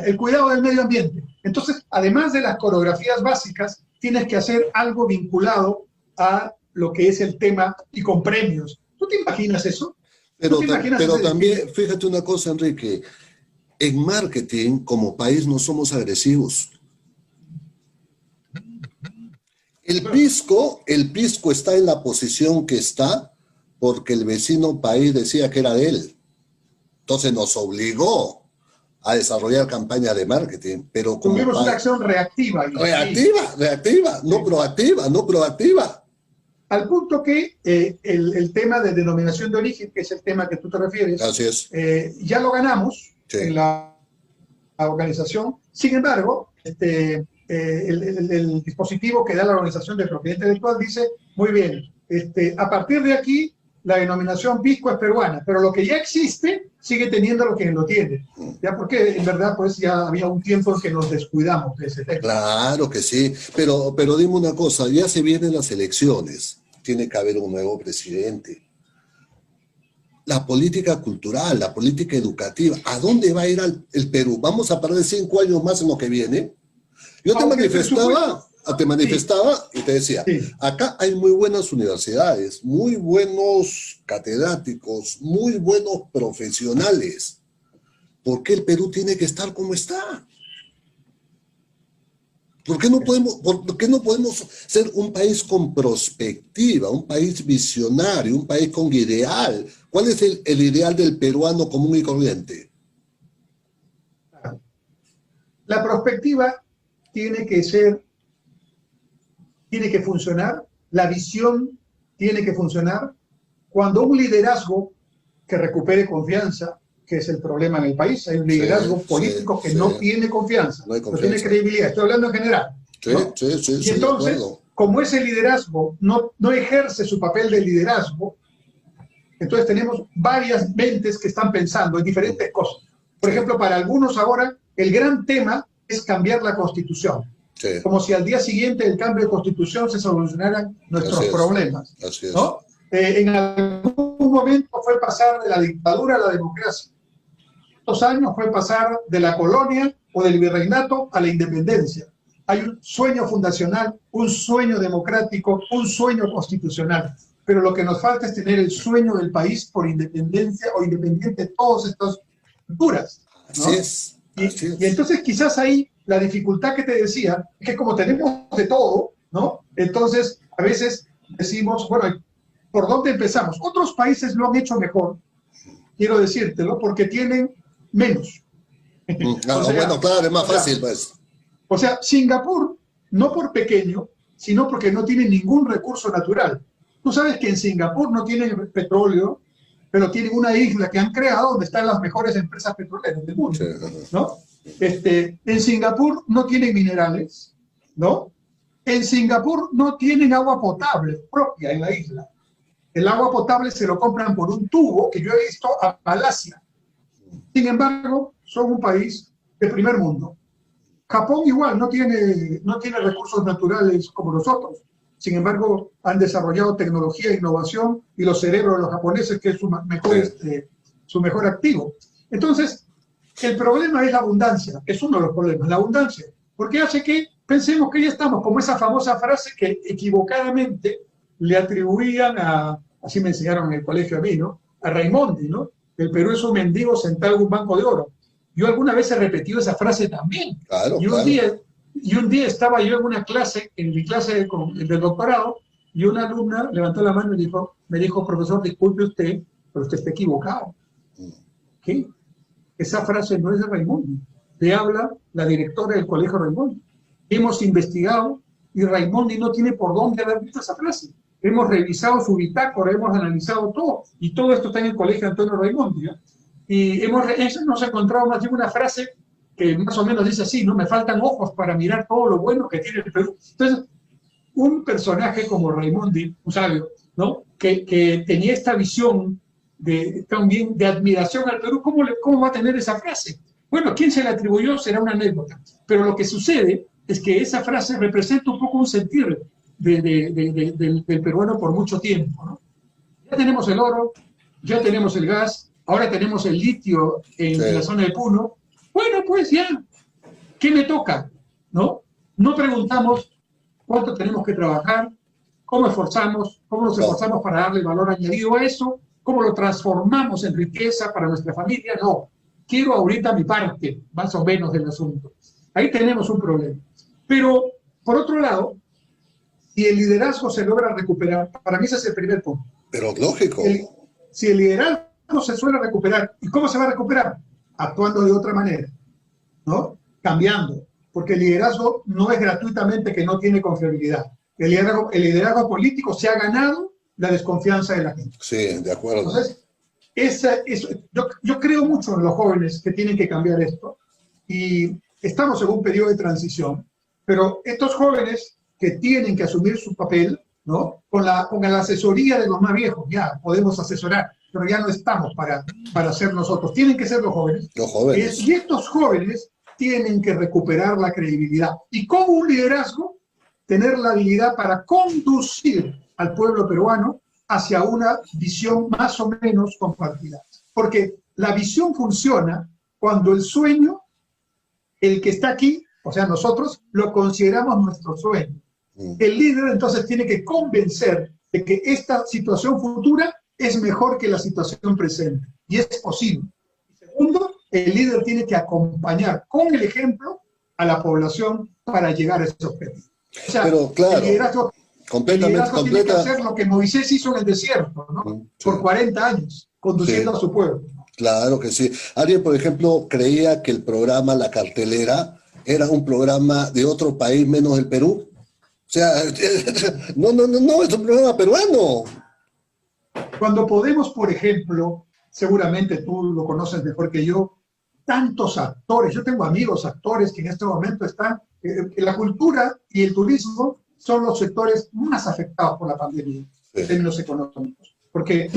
el cuidado del medio ambiente. Entonces, además de las coreografías básicas, tienes que hacer algo vinculado a lo que es el tema y con premios. ¿Tú te imaginas eso? Pero también, fíjate una cosa, Enrique, en marketing como país no somos agresivos. El pisco está en la posición que está porque el vecino país decía que era de él. Entonces nos obligó a desarrollar campañas de marketing, pero como tuvimos una acción reactiva. Reactiva, no proactiva. Al punto que el tema de denominación de origen, que es el tema que tú te refieres, así es. Ya lo ganamos en la organización. Sin embargo, el dispositivo que da la organización de propiedad intelectual dice, muy bien, a partir de aquí, la denominación pisco es peruana, pero lo que ya existe sigue teniendo lo que lo tiene. Ya porque en verdad pues ya había un tiempo en que nos descuidamos de ese tema. Claro que sí, pero dime una cosa, ya se vienen las elecciones, tiene que haber un nuevo presidente. la política cultural, la política educativa. ¿A dónde va a ir el Perú? ¿Vamos a perder 5 años más en lo que viene? Yo te manifestaba y te decía, sí, acá hay muy buenas universidades, muy buenos catedráticos, muy buenos profesionales. ¿Por qué el Perú tiene que estar como está? ¿Por qué no podemos ser un país con perspectiva, un país visionario, un país con ideal? ¿Cuál es el ideal del peruano común y corriente? La perspectiva tiene que funcionar, la visión tiene que funcionar. Cuando un liderazgo que recupere confianza, que es el problema en el país, hay un liderazgo político que no tiene confianza, no tiene credibilidad, estoy hablando en general, ¿no? Y entonces, como ese liderazgo no ejerce su papel de liderazgo, entonces tenemos varias mentes que están pensando en diferentes cosas. Por ejemplo, para algunos ahora, el gran tema es cambiar la Constitución. Sí. Como si al día siguiente del cambio de Constitución se solucionaran nuestros problemas. Así es. ¿No? En algún momento fue pasar de la dictadura a la democracia. Estos años fue pasar de la colonia o del virreinato a la independencia. Hay un sueño fundacional, un sueño democrático, un sueño constitucional. Pero lo que nos falta es tener el sueño del país por independencia o independiente de todas estas culturas, ¿no? Así es. Y entonces quizás ahí la dificultad que te decía es que como tenemos de todo, ¿no? Entonces a veces decimos, bueno, ¿por dónde empezamos? Otros países lo han hecho mejor, quiero decírtelo, porque tienen menos. Bueno, claro, es más fácil, pues. O sea, Singapur, no por pequeño, sino porque no tiene ningún recurso natural. Tú sabes que en Singapur no tienen petróleo, pero tienen una isla que han creado donde están las mejores empresas petroleras del mundo, ¿no? En Singapur no tienen minerales, ¿no? En Singapur no tienen agua potable propia en la isla. El agua potable se lo compran por un tubo que yo he visto a Malasia. Sin embargo, son un país de primer mundo. Japón igual no tiene recursos naturales como nosotros. Sin embargo, han desarrollado tecnología e innovación y los cerebros de los japoneses, que es su mejor activo. Entonces, el problema es la abundancia, es uno de los problemas, la abundancia, porque hace que pensemos que ya estamos, como esa famosa frase que equivocadamente le atribuían así me enseñaron en el colegio a mí, ¿no? A Raimondi, ¿no? El Perú es un mendigo sentado en un banco de oro. Yo alguna vez he repetido esa frase también. Claro, y un día estaba yo en una clase, en mi clase del doctorado, y una alumna levantó la mano y me dijo, profesor, disculpe usted, pero usted está equivocado. ¿Qué? Esa frase no es de Raimondi. Le habla la directora del colegio Raimondi. Hemos investigado y Raimondi no tiene por dónde haber visto esa frase. Hemos revisado su bitácora, hemos analizado todo, y todo esto está en el colegio Antonio Raimondi, ¿eh? Y nos encontrado más de una frase que más o menos dice así, ¿no? Me faltan ojos para mirar todo lo bueno que tiene el Perú. Entonces, un personaje como Raimondi, un sabio, ¿no? Que tenía esta visión también de admiración al Perú, ¿cómo va a tener esa frase? Bueno, ¿quién se la atribuyó? Será una anécdota. Pero lo que sucede es que esa frase representa un poco un sentir del peruano por mucho tiempo, ¿no? Ya tenemos el oro, ya tenemos el gas, ahora tenemos el litio en la zona de Puno. Bueno, pues ya, ¿qué me toca? ¿No? No preguntamos cuánto tenemos que trabajar, cómo nos esforzamos para darle valor añadido a eso, cómo lo transformamos en riqueza para nuestra familia. No, quiero ahorita mi parte, más o menos, del asunto. Ahí tenemos un problema. Pero, por otro lado, si el liderazgo se logra recuperar, para mí ese es el primer punto. Pero lógico. Si el liderazgo se suele recuperar, ¿y cómo se va a recuperar? Actuando de otra manera, ¿no? Cambiando, porque el liderazgo no es gratuitamente que no tiene confiabilidad. El liderazgo político se ha ganado la desconfianza de la gente. Sí, de acuerdo. Entonces, yo creo mucho en los jóvenes que tienen que cambiar esto, y estamos en un periodo de transición, pero estos jóvenes que tienen que asumir su papel, ¿no? Con la asesoría de los más viejos, ya podemos asesorar, pero ya no estamos para ser nosotros, tienen que ser los jóvenes. Los jóvenes. Y estos jóvenes tienen que recuperar la credibilidad. Y como un liderazgo, tener la habilidad para conducir al pueblo peruano hacia una visión más o menos compartida. Porque la visión funciona cuando el sueño, el que está aquí, o sea, nosotros lo consideramos nuestro sueño. El líder entonces tiene que convencer de que esta situación futura es mejor que la situación presente. Y es posible. Segundo, el líder tiene que acompañar con el ejemplo a la población para llegar a ese objetivo. O sea, pero claro, el liderazgo tiene que hacer lo que Moisés hizo en el desierto, ¿no? Sí. Por 40 años, conduciendo a su pueblo. Claro que sí. Alguien, por ejemplo, creía que el programa La Cartelera era un programa de otro país menos el Perú. O sea, no, es un programa peruano. Cuando Podemos, por ejemplo, seguramente tú lo conoces mejor que yo, tantos actores, yo tengo amigos actores que en este momento están, la cultura y el turismo son los sectores más afectados por la pandemia, en términos económicos, porque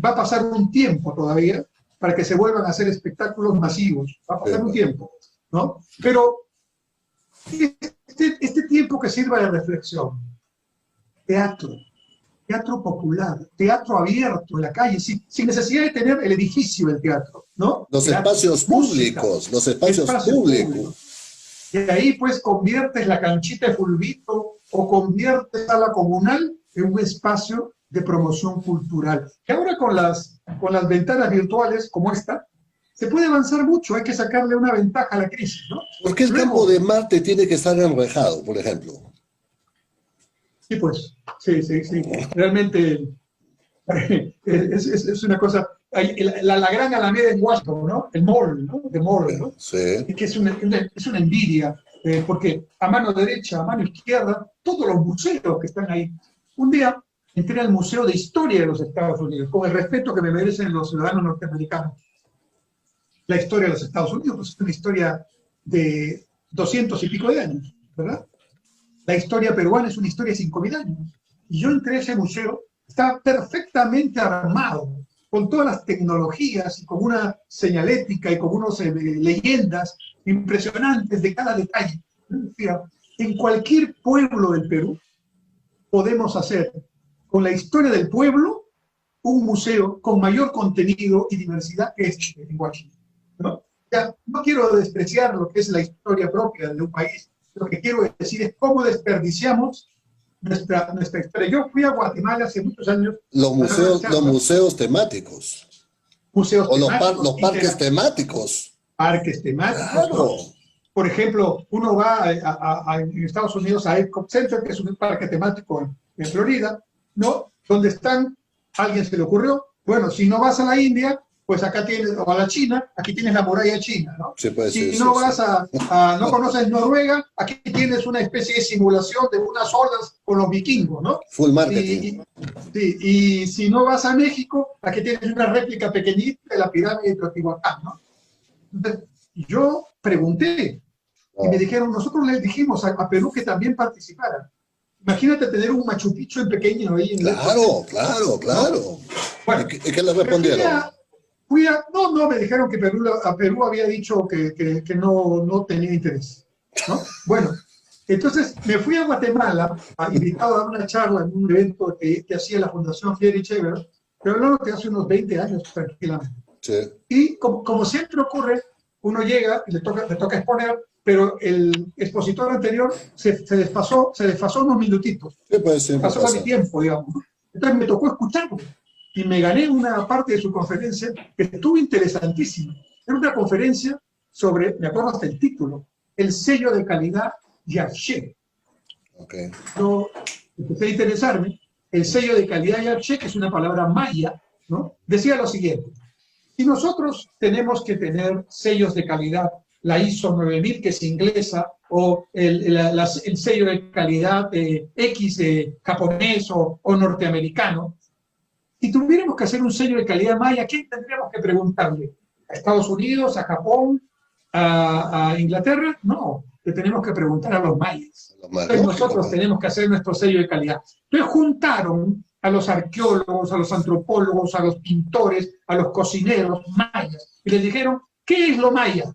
va a pasar un tiempo todavía para que se vuelvan a hacer espectáculos masivos, va a pasar un tiempo, ¿no? Pero este tiempo que sirva de reflexión, teatro popular, teatro abierto en la calle, sin necesidad de tener el edificio del teatro, ¿no? Los teatro, espacios música, públicos, los espacios públicos. Y ahí pues conviertes la canchita de fulbito o conviertes a la comunal en un espacio de promoción cultural. Que ahora con las ventanas virtuales como esta, se puede avanzar mucho, hay que sacarle una ventaja a la crisis, ¿no? ¿Por qué el campo de Marte tiene que estar enrejado, por ejemplo? Sí, pues, sí. Realmente es una cosa. La gran Alameda en Washington, ¿no? El Mall, ¿no? The Mall, ¿no? Sí. Que es una envidia, porque a mano derecha, a mano izquierda, todos los museos que están ahí. Un día entré al Museo de Historia de los Estados Unidos, con el respeto que me merecen los ciudadanos norteamericanos. La historia de los Estados Unidos pues, es una historia de 200 y pico de años, ¿verdad? La historia peruana es una historia de 5.000 años. Y yo entré a ese museo, estaba perfectamente armado, con todas las tecnologías y con una señalética y con unas leyendas impresionantes de cada detalle. En cualquier pueblo del Perú podemos hacer con la historia del pueblo un museo con mayor contenido y diversidad que este en Washington, ¿no? Ya, no quiero despreciar lo que es la historia propia de un país. Lo que quiero decir es cómo desperdiciamos nuestra historia. Yo fui a Guatemala hace muchos años. Los museos temáticos. Museos o temáticos. Los parques temáticos. Parques temáticos. Claro. ¿No? Por ejemplo, uno va en Estados Unidos a Epcot Center, que es un parque temático en Florida, ¿no? Donde están, alguien se le ocurrió, bueno, si no vas a la India, pues acá tienes, o a la China, aquí tienes la muralla china, ¿no? Sí, pues, si no vas no conoces Noruega, aquí tienes una especie de simulación de unas olas con los vikingos, ¿no? Full marketing. Y si no vas a México, aquí tienes una réplica pequeñita de la pirámide de Teotihuacán, ¿no? Entonces, yo pregunté, y me dijeron, nosotros les dijimos a Perú que también participara. Imagínate tener un Machu Picchu en pequeño ahí. Claro. Bueno, ¿y qué le respondieron? No, me dijeron que Perú había dicho que no tenía interés, ¿no? Bueno, entonces me fui a Guatemala, invitado a dar una charla en un evento que hacía la Fundación Friedrich Ebert, pero hablando que hace unos 20 años tranquilamente. Sí. Y como siempre ocurre, uno llega y le toca exponer, pero el expositor anterior se desfasó unos minutitos. Sí, pues, pasó a mi tiempo, digamos. Entonces me tocó escucharlo. Y me gané una parte de su conferencia que estuvo interesantísima. Era una conferencia sobre, me acuerdo hasta el título, el sello de calidad Yarché. Okay. Yo empecé a interesarme. El sello de calidad Yarché, que es una palabra maya, ¿no? Decía lo siguiente: si nosotros tenemos que tener sellos de calidad, la ISO 9000, que es inglesa, o el sello de calidad X japonés o norteamericano, si tuviéramos que hacer un sello de calidad maya, ¿a quién tendríamos que preguntarle? ¿A Estados Unidos, a Japón, a Inglaterra? No, le tenemos que preguntar a los mayas. Entonces nosotros tenemos que hacer nuestro sello de calidad. Entonces juntaron a los arqueólogos, a los antropólogos, a los pintores, a los cocineros mayas, y les dijeron, ¿qué es lo maya?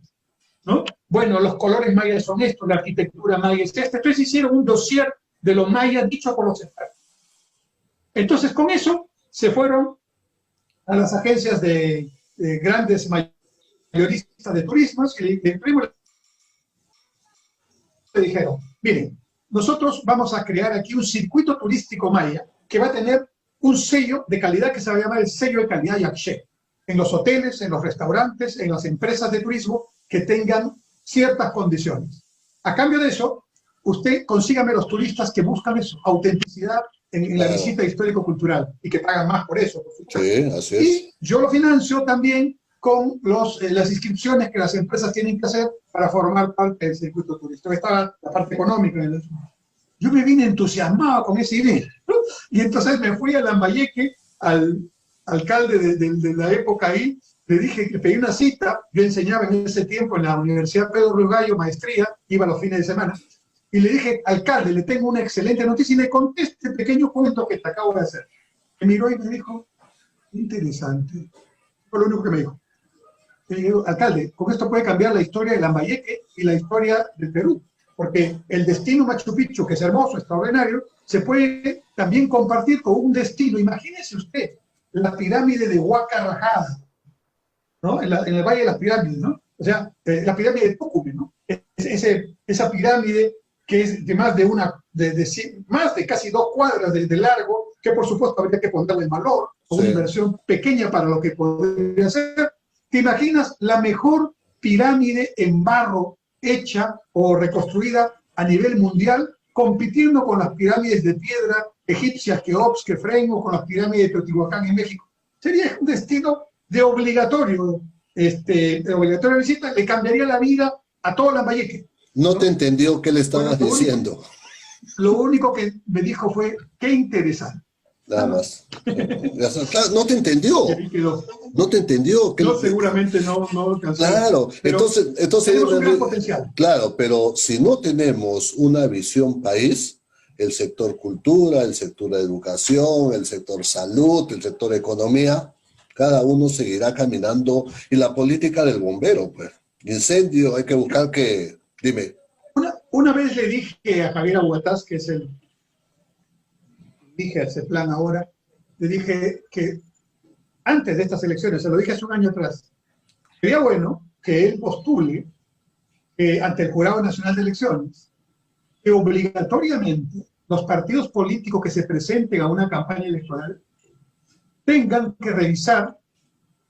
¿No? Bueno, los colores mayas son estos, la arquitectura maya es esta. Entonces hicieron un dossier de lo maya dicho por los expertos. Entonces con eso se fueron a las agencias de grandes mayoristas de turismo y le dijeron, miren, nosotros vamos a crear aquí un circuito turístico maya que va a tener un sello de calidad que se va a llamar el sello de calidad Yakshe. En los hoteles, en los restaurantes, en las empresas de turismo que tengan ciertas condiciones. A cambio de eso, usted consígame los turistas que buscan eso, autenticidad en la visita histórico-cultural y que pagan más por eso, por supuesto. Sí, así es. Y yo lo financio también con las inscripciones que las empresas tienen que hacer para formar parte del circuito turístico. Estaba la parte económica. Yo me vine entusiasmado con esa idea, ¿no? Y entonces me fui a Lambayeque, al alcalde de la época ahí, le dije que pedí una cita. Yo enseñaba en ese tiempo en la Universidad Pedro Ruiz Gallo, maestría, iba los fines de semana, y le dije, alcalde, le tengo una excelente noticia, y le conté este pequeño cuento que te acabo de hacer. Me miró y me dijo, interesante. Fue lo único que me dijo. Le dije, alcalde, con esto puede cambiar la historia de Lambayeque y la historia del Perú, porque el destino Machu Picchu, que es hermoso, extraordinario, se puede también compartir con un destino. Imagínese usted la pirámide de Huaca Rajada, ¿no? En el Valle de las Pirámides, ¿no? O sea, la pirámide de Tucumán, ¿no? Esa pirámide que es de más de casi 2 cuadras de largo, que por supuesto habría que ponerle el valor, o una inversión pequeña para lo que podría ser. ¿Te imaginas la mejor pirámide en barro hecha o reconstruida a nivel mundial, compitiendo con las pirámides de piedra egipcias, Keops, Kefren, o con las pirámides de Teotihuacán en México? Sería un destino de obligatoria visita, le cambiaría la vida a todo Lambayeque. No te entendió qué le estabas diciendo. Lo único que me dijo fue, qué interesante. Nada más. No te entendió. No te entendió. No, seguramente no alcanzó. Claro, entonces tenemos un gran potencial. Claro, pero si no tenemos una visión país, el sector cultura, el sector educación, el sector salud, el sector economía, cada uno seguirá caminando. Y la política del bombero, pues, incendio, hay que buscar que... Dime. Una vez le dije a Javier Aguataz, que es dije a ese plan ahora, le dije que antes de estas elecciones, se lo dije hace un año atrás, sería bueno que él postule ante el Jurado Nacional de Elecciones que obligatoriamente los partidos políticos que se presenten a una campaña electoral tengan que revisar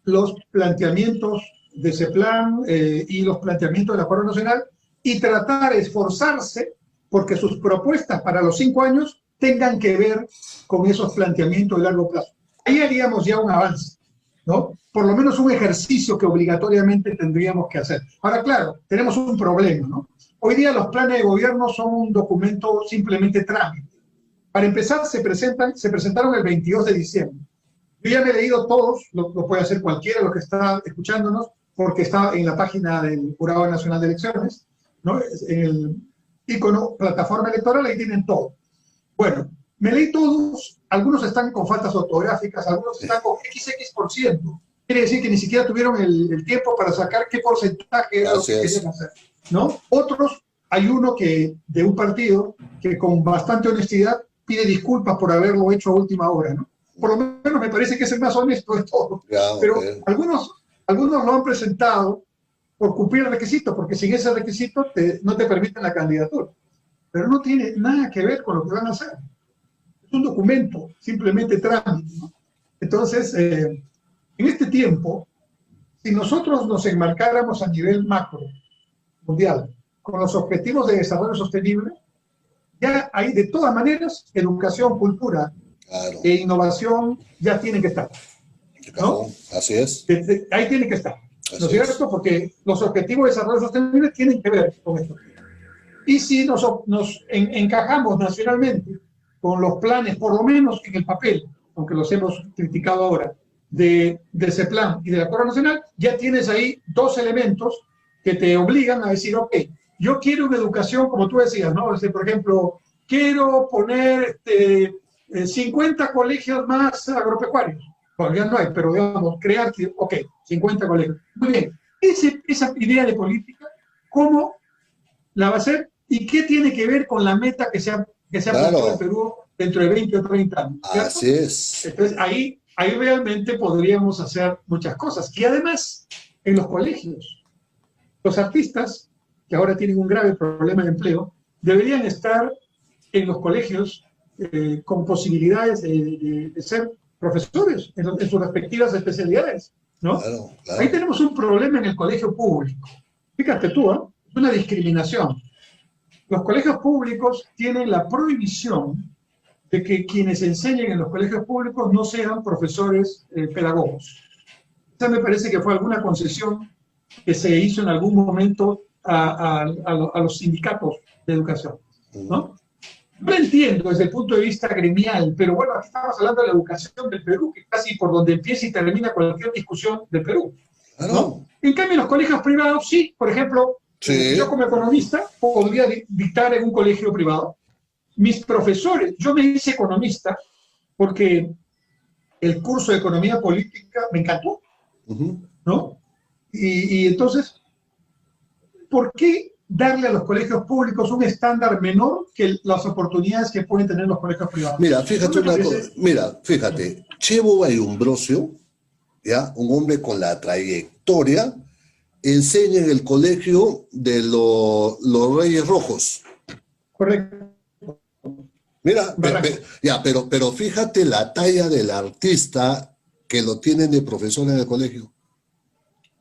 los planteamientos de ese plan y los planteamientos del Acuerdo Nacional y tratar de esforzarse porque sus propuestas para los 5 años tengan que ver con esos planteamientos de largo plazo. Ahí haríamos ya un avance, ¿no? Por lo menos un ejercicio que obligatoriamente tendríamos que hacer. Ahora, claro, tenemos un problema, ¿no? Hoy día los planes de gobierno son un documento simplemente trámite. Para empezar, se presentaron el 22 de diciembre. Yo ya me he leído todos, lo puede hacer cualquiera, lo que está escuchándonos, porque está en la página del Jurado Nacional de Elecciones, ¿no? En el icono plataforma electoral, ahí tienen todo. Bueno, me leí todos, algunos están con faltas ortográficas, algunos están con XX%. Quiere decir que ni siquiera tuvieron el tiempo para sacar qué porcentaje era lo que querían hacer, ¿no? Otros, hay uno de un partido que con bastante honestidad pide disculpas por haberlo hecho a última hora, ¿no? Por lo menos me parece que es el más honesto de todo. Pero algunos lo han presentado por cumplir el requisito, porque sin ese requisito no te permiten la candidatura. Pero no tiene nada que ver con lo que van a hacer. Es un documento, simplemente trámite, ¿no? Entonces, en este tiempo, si nosotros nos enmarcáramos a nivel macro, mundial, con los objetivos de desarrollo sostenible, ya hay de todas maneras educación, cultura e innovación ya tienen que estar, ¿no? Así es. Ahí tienen que estar, ¿no es cierto? Porque los objetivos de desarrollo sostenible tienen que ver con esto. Y si nos encajamos nacionalmente con los planes, por lo menos en el papel, aunque los hemos criticado ahora, de ese plan y del Acuerdo Nacional, ya tienes ahí 2 elementos que te obligan a decir, ok, yo quiero una educación, como tú decías, ¿no? Por ejemplo, quiero poner 50 colegios más agropecuarios. Todavía no hay, pero digamos, crear, ok, 50 colegios. Muy bien, esa idea de política, ¿cómo la va a hacer? ¿Y qué tiene que ver con la meta que se ha que sea Claro. futuro del Perú dentro de 20 o 30 años. ¿Cierto? Así es. Entonces, ahí realmente podríamos hacer muchas cosas. Y además, en los colegios, los artistas, que ahora tienen un grave problema de empleo, deberían estar en los colegios con posibilidades de ser profesores en sus respectivas especialidades, ¿no? Claro, Ahí claro. tenemos un problema en el colegio público. Fíjate tú, ¿eh? Es una discriminación. Los colegios públicos tienen la prohibición de que quienes enseñen en los colegios públicos no sean profesores pedagogos. Esa me parece que fue alguna concesión que se hizo en algún momento a los sindicatos de educación, ¿no? Yo lo entiendo desde el punto de vista gremial, pero bueno, aquí estamos hablando de la educación del Perú, que casi por donde empieza y termina cualquier discusión del Perú, ¿no? Claro. En cambio, en los colegios privados, sí, por ejemplo, Sí. yo como economista podría dictar en un colegio privado. Mis profesores, yo me hice economista porque el curso de economía política me encantó, ¿no? Y entonces, ¿por qué darle a los colegios públicos un estándar menor que las oportunidades que pueden tener los colegios privados? Mira, fíjate No me una parece- cosa. Mira, fíjate. Chevo Bayumbrosio, ¿ya? Un hombre con la trayectoria, enseña en el colegio de los Reyes Rojos. Correcto. Mira, Barranco. ya, pero fíjate la talla del artista que lo tienen de profesor en el colegio.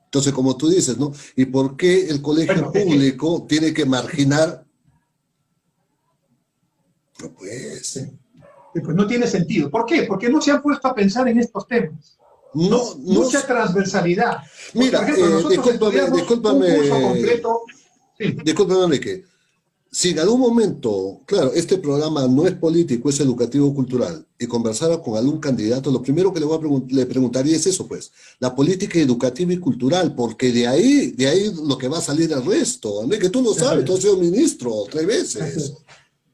Entonces, como tú dices, ¿no? ¿Y por qué el colegio Bueno, es que- público tiene que marginar? No puede ser. Pues no tiene sentido. ¿Por qué? Porque no se han puesto a pensar en estos temas. No, Mucha transversalidad. Mira, por ejemplo, nosotros estudiamos discúlpame, un curso completo. Sí. discúlpame, Enrique. Si en algún momento, claro, este programa no es político, es educativo cultural, y conversara con algún candidato, lo primero que le preguntaría es eso, pues, la política educativa y cultural, porque de ahí lo que va a salir el resto. Enrique, tú lo sabes, tú has sido ministro 3 veces.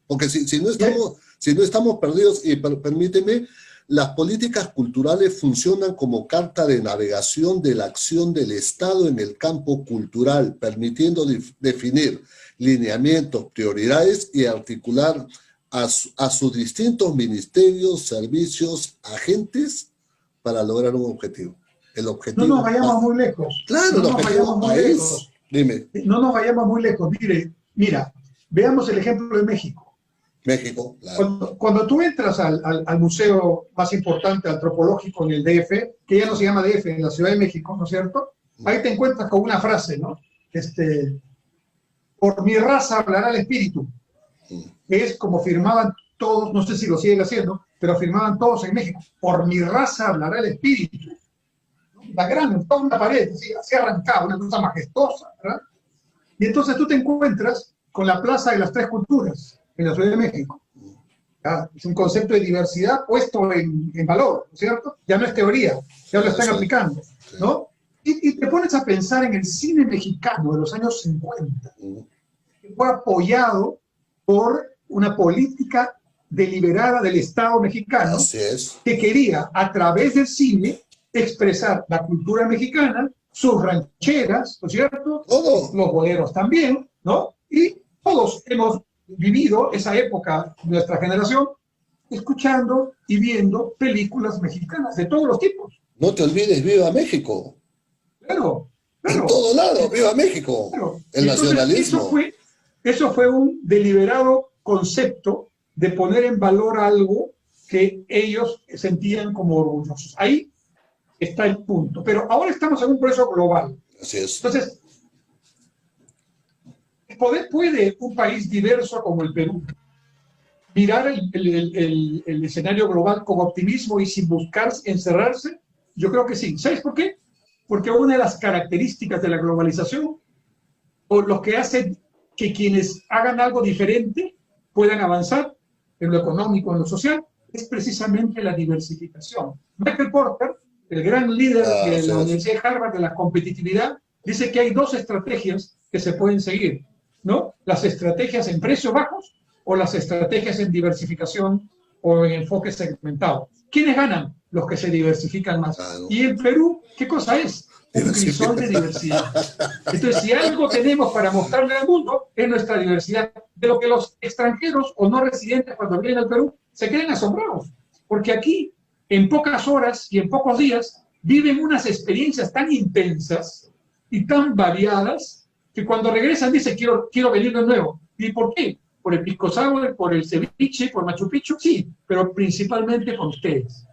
Porque si no estamos perdidos, y permíteme, las políticas culturales funcionan como carta de navegación de la acción del Estado en el campo cultural, permitiendo definir lineamientos, prioridades y articular a sus distintos ministerios, servicios, agentes para lograr un objetivo. El objetivo. No nos vayamos muy lejos. Claro, no el nos vayamos objetivo muy es. lejos. Dime, No nos vayamos muy lejos. Mira, veamos el ejemplo de México. México, claro. Cuando tú entras al museo más importante antropológico en el DF, que ya no se llama DF, en la Ciudad de México, ¿no es cierto? Ahí te encuentras con una frase, ¿no? Por mi raza hablará el espíritu. Que es como firmaban todos, no sé si lo siguen haciendo, pero firmaban todos en México. Por mi raza hablará el espíritu. La gran, toda una pared, así arrancada, una cosa majestuosa, ¿verdad? Y entonces tú te encuentras con la Plaza de las Tres Culturas en la Ciudad de México. Es un concepto de diversidad puesto en valor, ¿no es cierto? Ya no es teoría, ya lo están aplicando, ¿no? Y te pones a pensar en el cine mexicano de los años 50, que fue apoyado por una política deliberada del Estado mexicano, que quería, a través del cine, expresar la cultura mexicana, sus rancheras, ¿no es cierto? Todo. Los boleros también, ¿no? Y todos hemos vivido esa época, nuestra generación, escuchando y viendo películas mexicanas de todos los tipos. No te olvides, viva México. Claro. En todo lado, viva México. Claro. El nacionalismo. Eso fue un deliberado concepto de poner en valor algo que ellos sentían como orgullosos. Ahí está el punto. Pero ahora estamos en un proceso global. Así es. Entonces, ¿puede un país diverso como el Perú mirar el escenario global con optimismo y sin buscar encerrarse? Yo creo que sí. ¿Sabes por qué? Porque una de las características de la globalización, o lo que hace que quienes hagan algo diferente puedan avanzar en lo económico, en lo social, es precisamente la diversificación. Michael Porter, el gran líder de la Universidad de Harvard de la competitividad, dice que hay 2 estrategias que se pueden seguir, ¿no? Las estrategias en precios bajos o las estrategias en diversificación o en enfoque segmentado. ¿Quiénes ganan? Los que se diversifican más. Claro. Y en Perú, ¿qué cosa es? un crisol de diversidad. Entonces, si algo tenemos para mostrarle al mundo, es nuestra diversidad, de lo que los extranjeros o no residentes cuando vienen al Perú se quedan asombrados. Porque aquí, en pocas horas y en pocos días, viven unas experiencias tan intensas y tan variadas que cuando regresan dicen, quiero venir de nuevo. ¿Y por qué? Por el pisco sour, por el ceviche, por Machu Picchu, sí, pero principalmente por ustedes.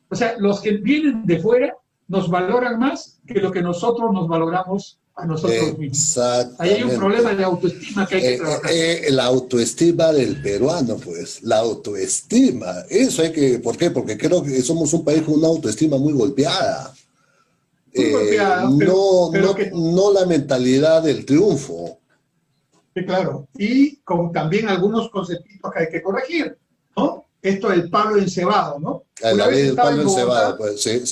O sea, los que vienen de fuera nos valoran más que lo que nosotros nos valoramos a nosotros mismos. Ahí hay un problema de autoestima que hay que trabajar. La autoestima del peruano, pues, la autoestima. Eso hay que, ¿por qué? Porque creo que somos un país con una autoestima muy golpeada. Muy golpeada, no la mentalidad del triunfo. Sí, claro. Y con también algunos conceptos que hay que corregir, ¿no? Esto del palo encebado, ¿no? Una vez estaba en Bogotá,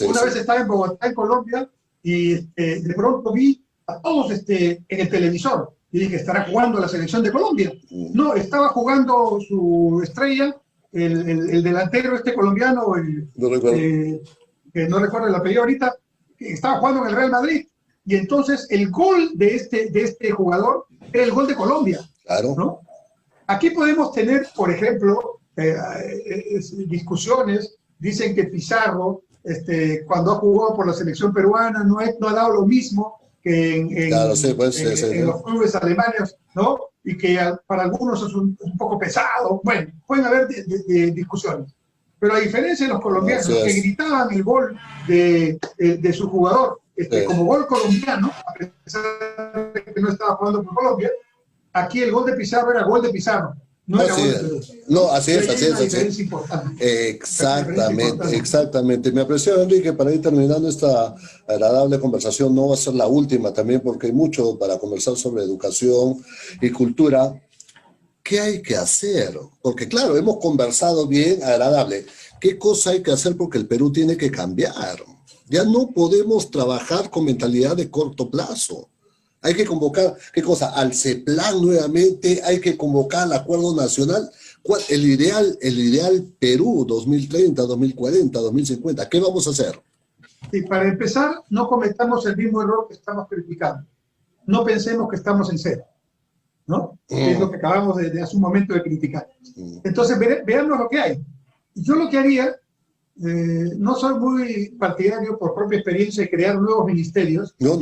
una vez estaba en Bogotá, en Colombia, y de pronto vi a todos en el televisor. Y dije, ¿estará jugando la selección de Colombia? No, estaba jugando su estrella, el delantero colombiano, que no recuerdo el apellido ahorita, que estaba jugando en el Real Madrid. Y entonces el gol de este jugador era el gol de Colombia. Claro. ¿No? Aquí podemos tener, por ejemplo, discusiones. Dicen que Pizarro, cuando ha jugado por la selección peruana, no ha dado lo mismo que en los clubes alemanes, ¿no? Y que para algunos es un poco pesado. Bueno, pueden haber discusiones. Pero a diferencia de los colombianos que gritaban el gol de su jugador como gol colombiano, a pesar de que no estaba jugando por Colombia, aquí el gol de Pizarro era gol de Pizarro. No, así es. Exactamente. Me aprecio, Enrique, para ir terminando esta agradable conversación, no va a ser la última también, porque hay mucho para conversar sobre educación y cultura. ¿Qué hay que hacer? Porque claro, hemos conversado bien, agradable. ¿Qué cosa hay que hacer? Porque el Perú tiene que cambiar. Ya no podemos trabajar con mentalidad de corto plazo. Hay que convocar, ¿qué cosa? Al CEPLAN nuevamente, hay que convocar al Acuerdo Nacional. El ideal Perú 2030, 2040, 2050, ¿qué vamos a hacer? Sí, para empezar, no cometamos el mismo error que estamos criticando. No pensemos que estamos en cero, ¿no? Es lo que acabamos de hace un momento de criticar. Entonces, veamos lo que hay. Yo lo que haría, no soy muy partidario por propia experiencia de crear nuevos ministerios. No.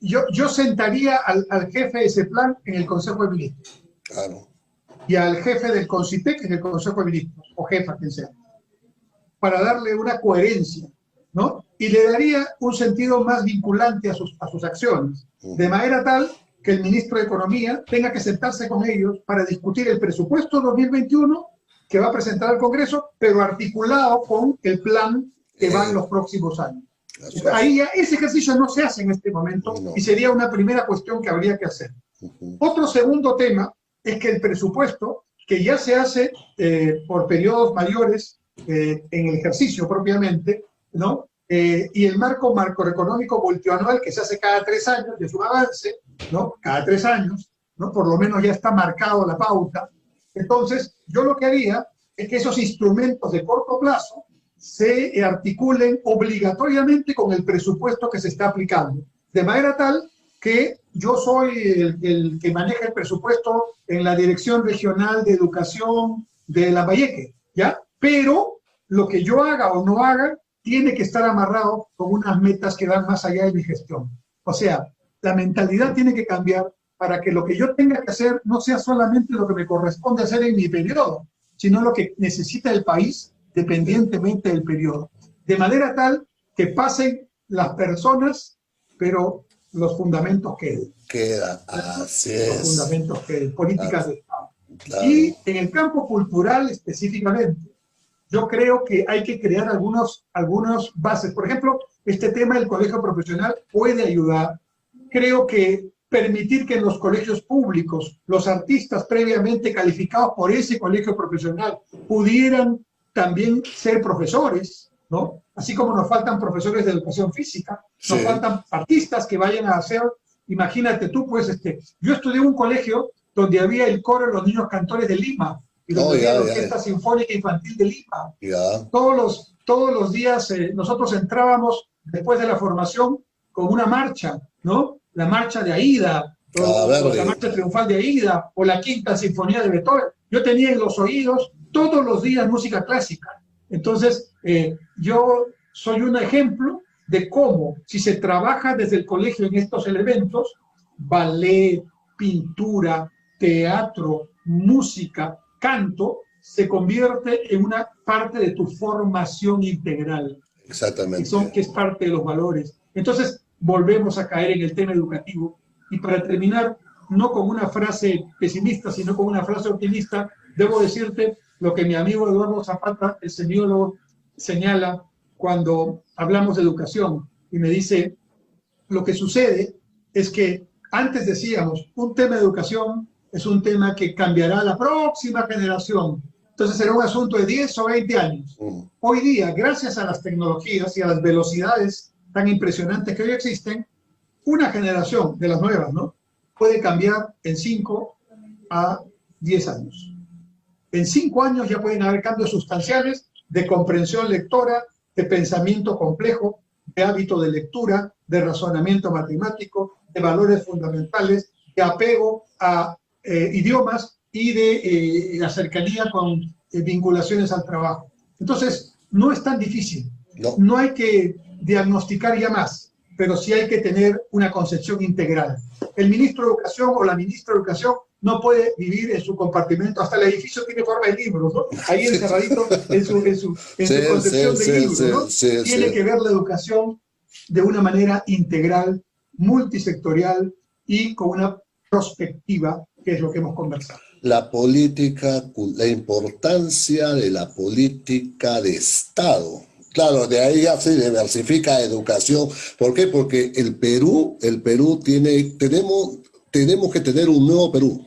Yo sentaría al jefe de ese plan en el Consejo de Ministros. Claro. Y al jefe del CONCITEC en el Consejo de Ministros, o jefa, quien sea, para darle una coherencia, ¿no? Y le daría un sentido más vinculante a sus acciones, de manera tal que el ministro de Economía tenga que sentarse con ellos para discutir el presupuesto 2021 que va a presentar al Congreso, pero articulado con el plan que va en los próximos años. Ahí ya ese ejercicio no se hace en este momento y sería una primera cuestión que habría que hacer. Otro segundo tema es que el presupuesto, que ya se hace por periodos mayores en el ejercicio propiamente, ¿no? Y el marco macroeconómico multianual que se hace cada 3 años, de su avance, ¿no? Cada 3 años, ¿no? Por lo menos ya está marcado la pauta. Entonces, yo lo que haría es que esos instrumentos de corto plazo se articulen obligatoriamente con el presupuesto que se está aplicando, de manera tal que yo soy el que maneja el presupuesto en la Dirección Regional de Educación de Lambayeque, ¿ya? Pero lo que yo haga o no haga tiene que estar amarrado con unas metas que van más allá de mi gestión. O sea, la mentalidad tiene que cambiar para que lo que yo tenga que hacer no sea solamente lo que me corresponde hacer en mi periodo, sino lo que necesita el país dependientemente del periodo. De manera tal que pasen las personas, pero los fundamentos queden. Así es. Los fundamentos queden, políticas de Estado. Claro. Y en el campo cultural específicamente, yo creo que hay que crear algunas bases. Por ejemplo, este tema del colegio profesional puede ayudar. Creo que permitir que en los colegios públicos los artistas previamente calificados por ese colegio profesional pudieran también ser profesores, ¿no? Así como nos faltan profesores de educación física, nos faltan artistas que vayan a hacer, imagínate tú, pues, yo estudié en un colegio donde había el coro de los niños cantores de Lima, y donde había la Orquesta Sinfónica Infantil de Lima. Todos los días nosotros entrábamos después de la formación con una marcha, ¿no? La marcha de Aida, o la marcha triunfal de Aida, o la Quinta Sinfonía de Beethoven. Yo tenía en los oídos todos los días música clásica. Entonces, yo soy un ejemplo de cómo, si se trabaja desde el colegio en estos elementos, ballet, pintura, teatro, música, canto, se convierte en una parte de tu formación integral. Exactamente. Que es parte de los valores. Entonces, volvemos a caer en el tema educativo. Y para terminar, no con una frase pesimista, sino con una frase optimista, debo decirte lo que mi amigo Eduardo Zapata, el semiólogo, señala cuando hablamos de educación. Y me dice, lo que sucede es que antes decíamos, un tema de educación es un tema que cambiará a la próxima generación. Entonces será un asunto de 10 o 20 años. Hoy día, gracias a las tecnologías y a las velocidades tan impresionantes que hoy existen, una generación de las nuevas, ¿no?, puede cambiar en 5 a 10 años. En 5 años ya pueden haber cambios sustanciales de comprensión lectora, de pensamiento complejo, de hábito de lectura, de razonamiento matemático, de valores fundamentales, de apego a idiomas y de la cercanía con vinculaciones al trabajo. Entonces, no es tan difícil. No hay que diagnosticar ya más, pero sí hay que tener una concepción integral. El ministro de Educación o la ministra de Educación no puede vivir en su compartimento, hasta el edificio tiene forma de libros, ¿no? Ahí encerradito en su concepción de libros, ¿no? Tiene que ver la educación de una manera integral, multisectorial y con una perspectiva, que es lo que hemos conversado. La política, la importancia de la política de Estado. Claro, de ahí ya se diversifica educación. ¿Por qué? Porque el Perú tenemos que tener un nuevo Perú.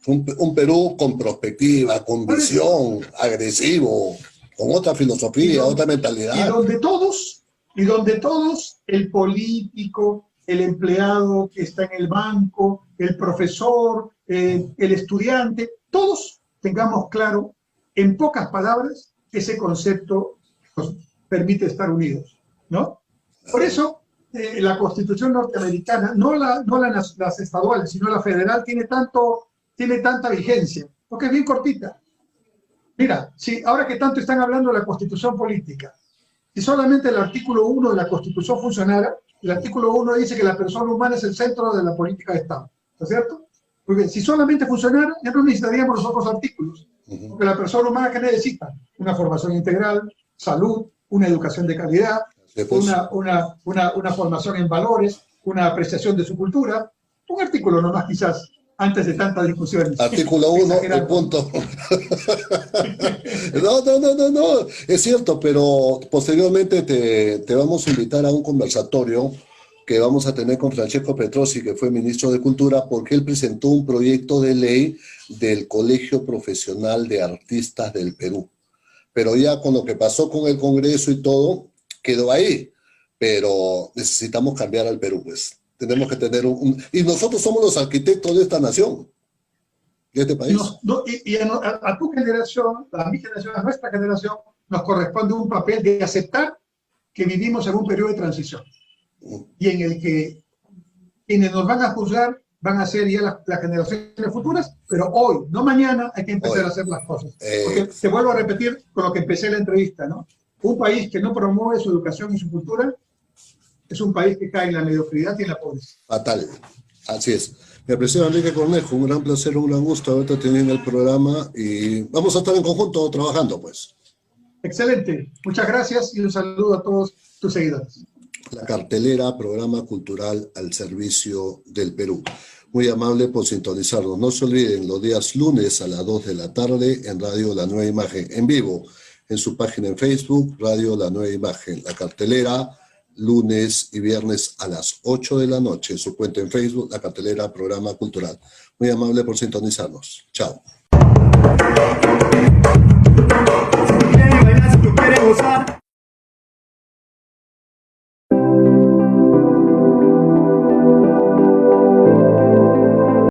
Un Perú con perspectiva, con visión, agresivo, con otra filosofía, otra mentalidad. Y donde todos, el político, el empleado que está en el banco, el profesor, el estudiante, todos tengamos claro, en pocas palabras, ese concepto nos permite estar unidos, ¿no? Por eso, la Constitución norteamericana, no las estaduales, sino la federal, tiene tanta vigencia, porque es bien cortita. Mira, ahora que tanto están hablando de la Constitución política, si solamente el artículo 1 de la Constitución funcionara, el artículo 1 dice que la persona humana es el centro de la política de Estado, ¿no es cierto? Muy bien, si solamente funcionara, ya no necesitaríamos los otros artículos, porque la persona humana, ¿qué necesita? Una formación integral, salud, una educación de calidad, una formación en valores, una apreciación de su cultura. Un artículo nomás, quizás, antes de tantas discusiones. Artículo 1, el punto. No, es cierto, pero posteriormente te vamos a invitar a un conversatorio que vamos a tener con Francesco Petrosi, que fue ministro de Cultura, porque él presentó un proyecto de ley del Colegio Profesional de Artistas del Perú. Pero ya con lo que pasó con el Congreso y todo, quedó ahí. Pero necesitamos cambiar al Perú, pues. Tenemos que tener y nosotros somos los arquitectos de esta nación, de este país. A tu generación, a mi generación, a nuestra generación, nos corresponde un papel de aceptar que vivimos en un periodo de transición. Y en el que quienes nos van a juzgar van a ser ya las generaciones futuras, pero hoy, no mañana, hay que empezar a hacer las cosas. Porque te vuelvo a repetir con lo que empecé la entrevista, ¿no? Un país que no promueve su educación y su cultura es un país que cae en la mediocridad y en la pobreza. Fatal, así es. Mi apreciado Enrique Cornejo, un gran placer, un gran gusto haberte tenido en el programa y vamos a estar en conjunto trabajando, pues. Excelente, muchas gracias y un saludo a todos tus seguidores. La Cartelera, programa cultural al servicio del Perú. Muy amable por sintonizarnos. No se olviden, los días lunes a las 2 de la tarde en Radio La Nueva Imagen, en vivo, en su página en Facebook, Radio La Nueva Imagen. La Cartelera, lunes y viernes a las 8 de la noche, en su cuenta en Facebook, La Cartelera, programa cultural. Muy amable por sintonizarnos. Chao.